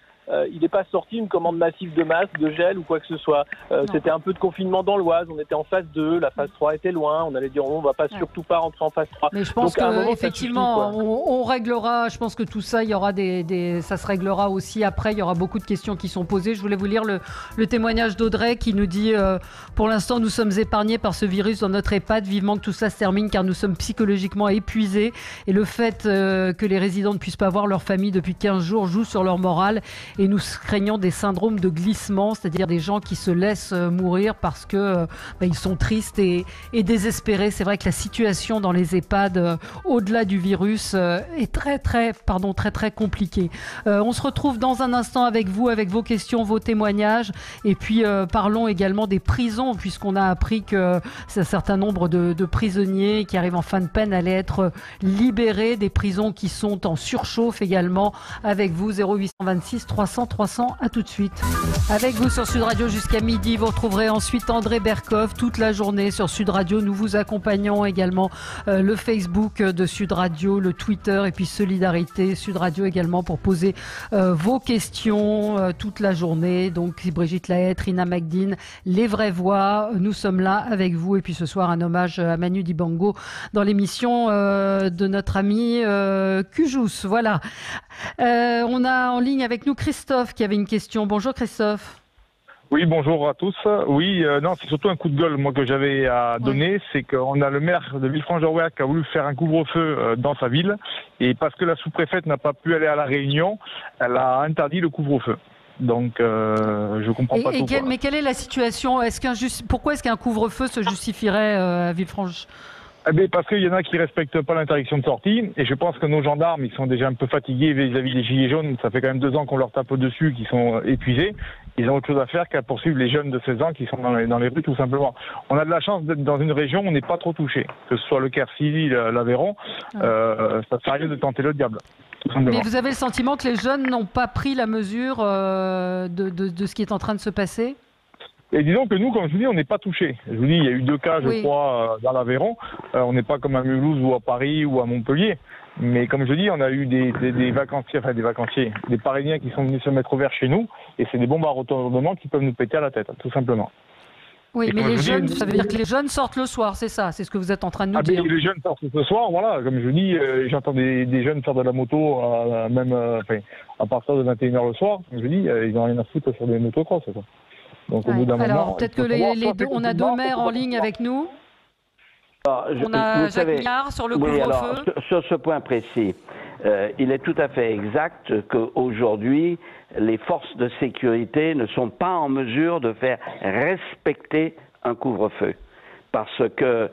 Il n'est pas sorti une commande massive de masques, de gel ou quoi que ce soit. C'était un peu de confinement dans l'Oise, on était en phase 2, la phase 3 était loin, on allait dire on ne va pas surtout pas rentrer en phase 3. Mais je pense qu'effectivement, on réglera, je pense que tout ça, il y aura ça se réglera aussi après, il y aura beaucoup de questions qui sont posées. Je voulais vous lire le témoignage d'Audrey qui nous dit pour l'instant, nous sommes épargnés par ce virus dans notre EHPAD, vivement que tout ça se termine car nous sommes psychologiquement épuisés et le fait que les résidents ne puissent pas voir leur famille depuis 15 jours joue sur leur morale. Et nous craignons des syndromes de glissement, c'est-à-dire des gens qui se laissent mourir parce que ils sont tristes et désespérés. C'est vrai que la situation dans les EHPAD, au-delà du virus, est très compliquée. On se retrouve dans un instant avec vous, avec vos questions, vos témoignages. Et puis parlons également des prisons, puisqu'on a appris que c'est un certain nombre de prisonniers qui arrivent en fin de peine allaient être libérés, des prisons qui sont en surchauffe également. Avec vous, 0826 300 300, à tout de suite. Avec vous sur Sud Radio jusqu'à midi, vous retrouverez ensuite André Berkoff toute la journée sur Sud Radio. Nous vous accompagnons également le Facebook de Sud Radio, le Twitter et puis Solidarité Sud Radio également pour poser vos questions toute la journée. Donc Brigitte Lahaye, Rina Magdine, les vraies voix, nous sommes là avec vous. Et puis ce soir, un hommage à Manu Dibango dans l'émission de notre ami Cujous. Voilà. On a en ligne avec nous Christophe qui avait une question. Bonjour Christophe. Oui, bonjour à tous. Oui, non, c'est surtout un coup de gueule moi que j'avais à donner, c'est qu'on a le maire de Villefranche-d'Auvergne qui a voulu faire un couvre-feu dans sa ville et parce que la sous-préfète n'a pas pu aller à la réunion, elle a interdit le couvre-feu. Donc, je comprends pas tout. Mais quelle est la situation? Pourquoi est-ce qu'un couvre-feu se justifierait à Villefranche? Parce qu'il y en a qui respectent pas l'interdiction de sortie, et je pense que nos gendarmes, ils sont déjà un peu fatigués vis-à-vis des gilets jaunes. Ça fait quand même 2 ans qu'on leur tape au-dessus, qu'ils sont épuisés. Ils ont autre chose à faire qu'à poursuivre les jeunes de 16 ans qui sont dans les rues, tout simplement. On a de la chance d'être dans une région où on n'est pas trop touché, que ce soit le Quercy, l'Aveyron. Ça sert à rien de tenter le diable. Mais vous avez le sentiment que les jeunes n'ont pas pris la mesure de ce qui est en train de se passer? Et disons que nous, comme je vous dis, on n'est pas touchés. Je vous dis, il y a eu 2 cas, je crois, dans l'Aveyron. On n'est pas comme à Mulhouse ou à Paris ou à Montpellier. Mais comme je dis, on a eu des vacanciers, des Parisiens qui sont venus se mettre au vert chez nous. Et c'est des bombes à retournement qui peuvent nous péter à la tête, tout simplement. Oui, mais les jeunes, ça veut dire que les jeunes sortent le soir, c'est ça? C'est ce que vous êtes en train de nous dire. Les jeunes sortent ce soir, voilà. Comme je dis, j'entends des jeunes faire de la moto, même à partir de 21h le soir. Comme je dis, ils n'ont rien à foutre sur des motocross, quoi. Donc, au bout d'un moment, alors, peut-être que on a 2 maires en ligne avec nous. Alors, on a Jacques Miard sur le couvre-feu. Sur ce point précis, il est tout à fait exact qu'aujourd'hui, les forces de sécurité ne sont pas en mesure de faire respecter un couvre-feu. Parce que,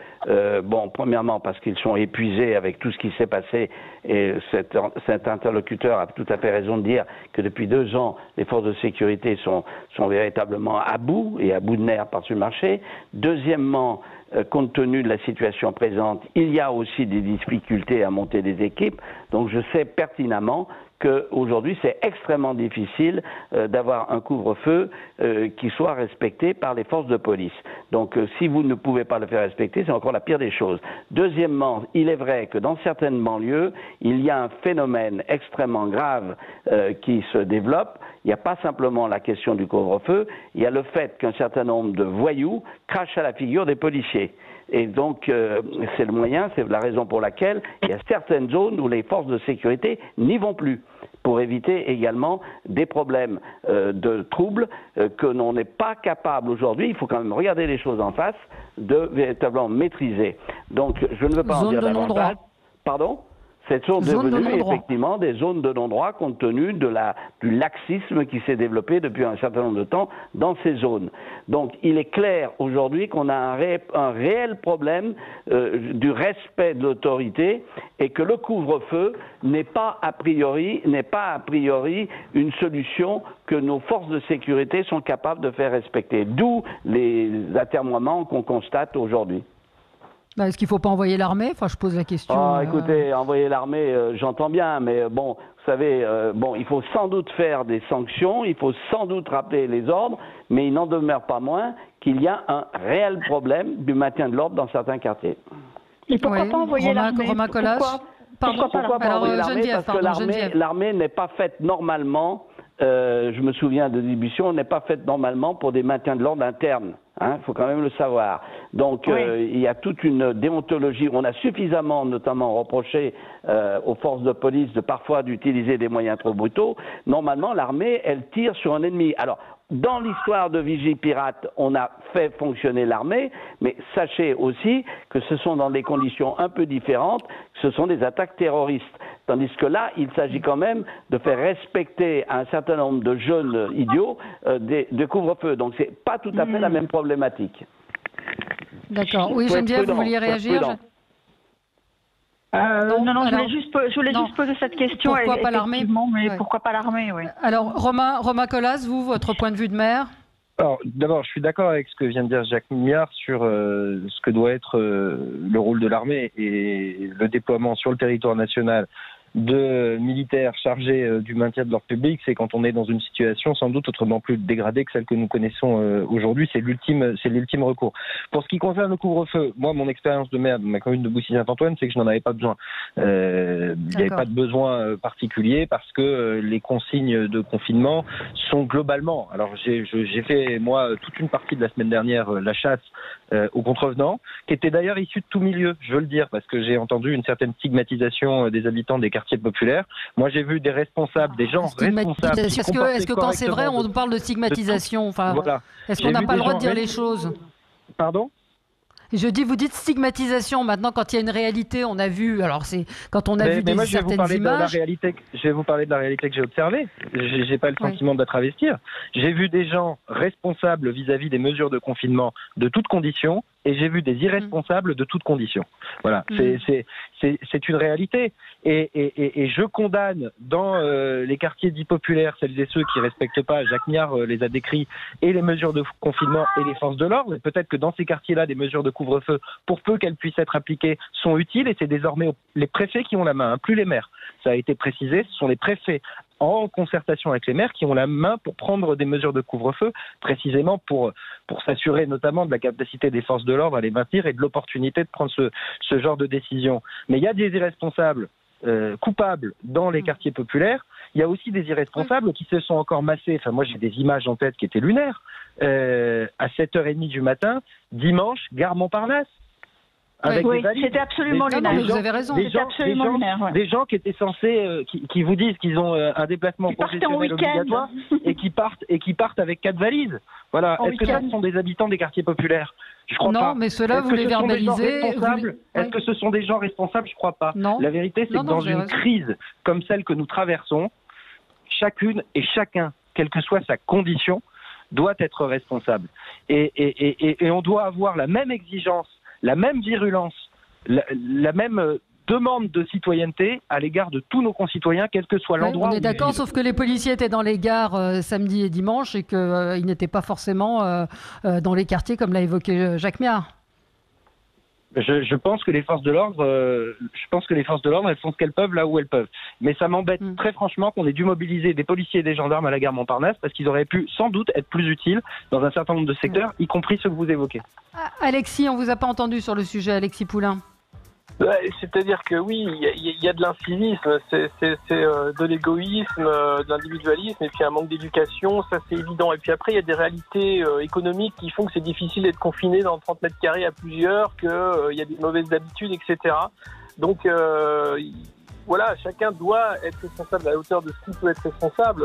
premièrement, parce qu'ils sont épuisés avec tout ce qui s'est passé, et cet interlocuteur a tout à fait raison de dire que depuis 2 ans, les forces de sécurité sont véritablement à bout, et à bout de nerfs par ce marché. Deuxièmement, compte tenu de la situation présente, il y a aussi des difficultés à monter des équipes, donc je sais pertinemment qu'aujourd'hui, c'est extrêmement difficile d'avoir un couvre-feu qui soit respecté par les forces de police. Donc, si vous ne pouvez pas le faire respecter, c'est encore la pire des choses. Deuxièmement, il est vrai que dans certaines banlieues, il y a un phénomène extrêmement grave qui se développe. Il n'y a pas simplement la question du couvre-feu, il y a le fait qu'un certain nombre de voyous crachent à la figure des policiers. Et donc, c'est le moyen, c'est la raison pour laquelle il y a certaines zones où les forces de sécurité n'y vont plus, pour éviter également des problèmes de troubles que l'on n'est pas capable aujourd'hui, il faut quand même regarder les choses en face, de véritablement maîtriser. Donc, je ne veux pas en dire davantage. Pardon ? Cette sont devenues effectivement des zones de non-droit compte tenu du laxisme qui s'est développé depuis un certain nombre de temps dans ces zones. Donc il est clair aujourd'hui qu'on a un réel problème du respect de l'autorité et que le couvre-feu n'est pas a priori une solution que nos forces de sécurité sont capables de faire respecter. D'où les atermoiements qu'on constate aujourd'hui. Est-ce qu'il ne faut pas envoyer l'armée? Enfin, je pose la question. Écoutez, envoyer l'armée, j'entends bien, mais bon, vous savez, il faut sans doute faire des sanctions, il faut sans doute rappeler les ordres, mais il n'en demeure pas moins qu'il y a un réel problème du maintien de l'ordre dans certains quartiers. Et pourquoi pas envoyer l'armée? Pourquoi pas envoyer l'armée? Parce que l'armée n'est pas faite normalement, je me souviens de débution, n'est pas faite normalement pour des maintiens de l'ordre internes. Il faut quand même le savoir. Donc, il y a toute une déontologie. On a suffisamment, notamment, reproché aux forces de police parfois d'utiliser des moyens trop brutaux. Normalement, l'armée, elle tire sur un ennemi. Alors, dans l'histoire de Vigipirate, on a fait fonctionner l'armée, mais sachez aussi que ce sont dans des conditions un peu différentes, ce sont des attaques terroristes. Tandis que là, il s'agit quand même de faire respecter un certain nombre de jeunes idiots de couvre-feu. Donc, c'est pas tout à fait la même problématique. D'accord. Oui, Geneviève, vous vouliez réagir? Non, je voulais juste poser cette question. Pourquoi pas l'armée? Mais pourquoi pas l'armée, oui. Alors, Romain Colas, vous, votre point de vue de maire? Alors, d'abord, je suis d'accord avec ce que vient de dire Jacques Miard sur ce que doit être le rôle de l'armée et le déploiement sur le territoire national de militaires chargés du maintien de l'ordre public. C'est quand on est dans une situation sans doute autrement plus dégradée que celle que nous connaissons aujourd'hui. C'est l'ultime recours. Pour ce qui concerne le couvre-feu, moi, mon expérience de maire de ma commune de Boussy-Saint-Antoine, c'est que je n'en avais pas besoin. Il n'y avait pas de besoin particulier parce que les consignes de confinement sont globalement... Alors, j'ai fait, moi, toute une partie de la semaine dernière, la chasse aux contrevenants, qui était d'ailleurs issue de tout milieu, je veux le dire, parce que j'ai entendu une certaine stigmatisation des habitants des quartiers populaires. Moi, j'ai vu des responsables, des gens responsables. Est-ce que quand c'est vrai, on parle de stigmatisation? Enfin, voilà. Est-ce qu'on n'a pas le droit de dire les choses? Pardon? Je dis, vous dites stigmatisation. Maintenant, quand il y a une réalité, on a vu. Alors, c'est quand on a vu certaines images. Je vais vous parler de la réalité que j'ai observée. J'ai pas le sentiment de la travestir. J'ai vu des gens responsables vis-à-vis des mesures de confinement de toutes conditions, et j'ai vu des irresponsables de toutes conditions. Voilà, c'est une réalité. Et je condamne dans les quartiers dits populaires celles et ceux qui respectent pas, Jacques Miard les a décrits, et les mesures de confinement et les forces de l'ordre. Et peut-être que dans ces quartiers-là, des mesures de couvre-feu, pour peu qu'elles puissent être appliquées, sont utiles, et c'est désormais les préfets qui ont la main, plus les maires. Ça a été précisé, ce sont les préfets en concertation avec les maires, qui ont la main pour prendre des mesures de couvre-feu, précisément pour s'assurer notamment de la capacité des forces de l'ordre à les maintenir et de l'opportunité de prendre ce genre de décision. Mais il y a des irresponsables coupables dans les quartiers populaires. Il y a aussi des irresponsables qui se sont encore massés. Enfin, moi, j'ai des images en tête qui étaient lunaires. À 7h30 du matin, dimanche, gare Montparnasse. Oui, c'était absolument lunaire. Vous avez raison. Des gens qui étaient censés, qui vous disent qu'ils ont un déplacement professionnel obligatoire et qui partent avec 4 valises. Voilà. Est-ce que ce sont des habitants des quartiers populaires? Je crois pas. Non, mais ceux-là, vous les verbalisez. Est-ce que ce sont des gens responsables? Je crois pas. Non. La vérité, c'est que dans une crise comme celle que nous traversons, chacune et chacun, quelle que soit sa condition, doit être responsable. Et on doit avoir la même exigence, la même virulence, la même demande de citoyenneté à l'égard de tous nos concitoyens, quel que soit l'endroit. On est d'accord, sauf que les policiers étaient dans les gares samedi et dimanche et qu'ils n'étaient pas forcément dans les quartiers comme l'a évoqué Jacques Miard. Je pense que les forces de l'ordre, elles font ce qu'elles peuvent là où elles peuvent. Mais ça m'embête très franchement qu'on ait dû mobiliser des policiers et des gendarmes à la gare Montparnasse parce qu'ils auraient pu sans doute être plus utiles dans un certain nombre de secteurs, y compris ceux que vous évoquez. Alexis, on vous a pas entendu sur le sujet, Alexis Poulain. C'est-à-dire que oui, il y a de l'incivisme, c'est de l'égoïsme, de l'individualisme, et puis un manque d'éducation, ça c'est évident. Et puis après, il y a des réalités économiques qui font que c'est difficile d'être confiné dans 30 mètres carrés à plusieurs, qu'il y a des mauvaises habitudes, etc. Donc voilà, chacun doit être responsable à la hauteur de ce qu'il peut être responsable.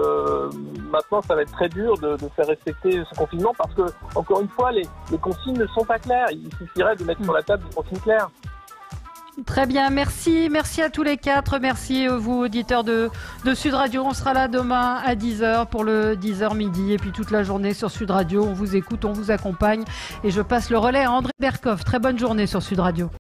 Maintenant, ça va être très dur de faire respecter ce confinement parce que, encore une fois, les consignes ne sont pas claires. Il suffirait de mettre sur la table des consignes claires. Très bien, merci à tous les 4, merci vous auditeurs de Sud Radio, on sera là demain à 10h pour le 10h midi et puis toute la journée sur Sud Radio, on vous écoute, on vous accompagne et je passe le relais à André Berkoff, très bonne journée sur Sud Radio.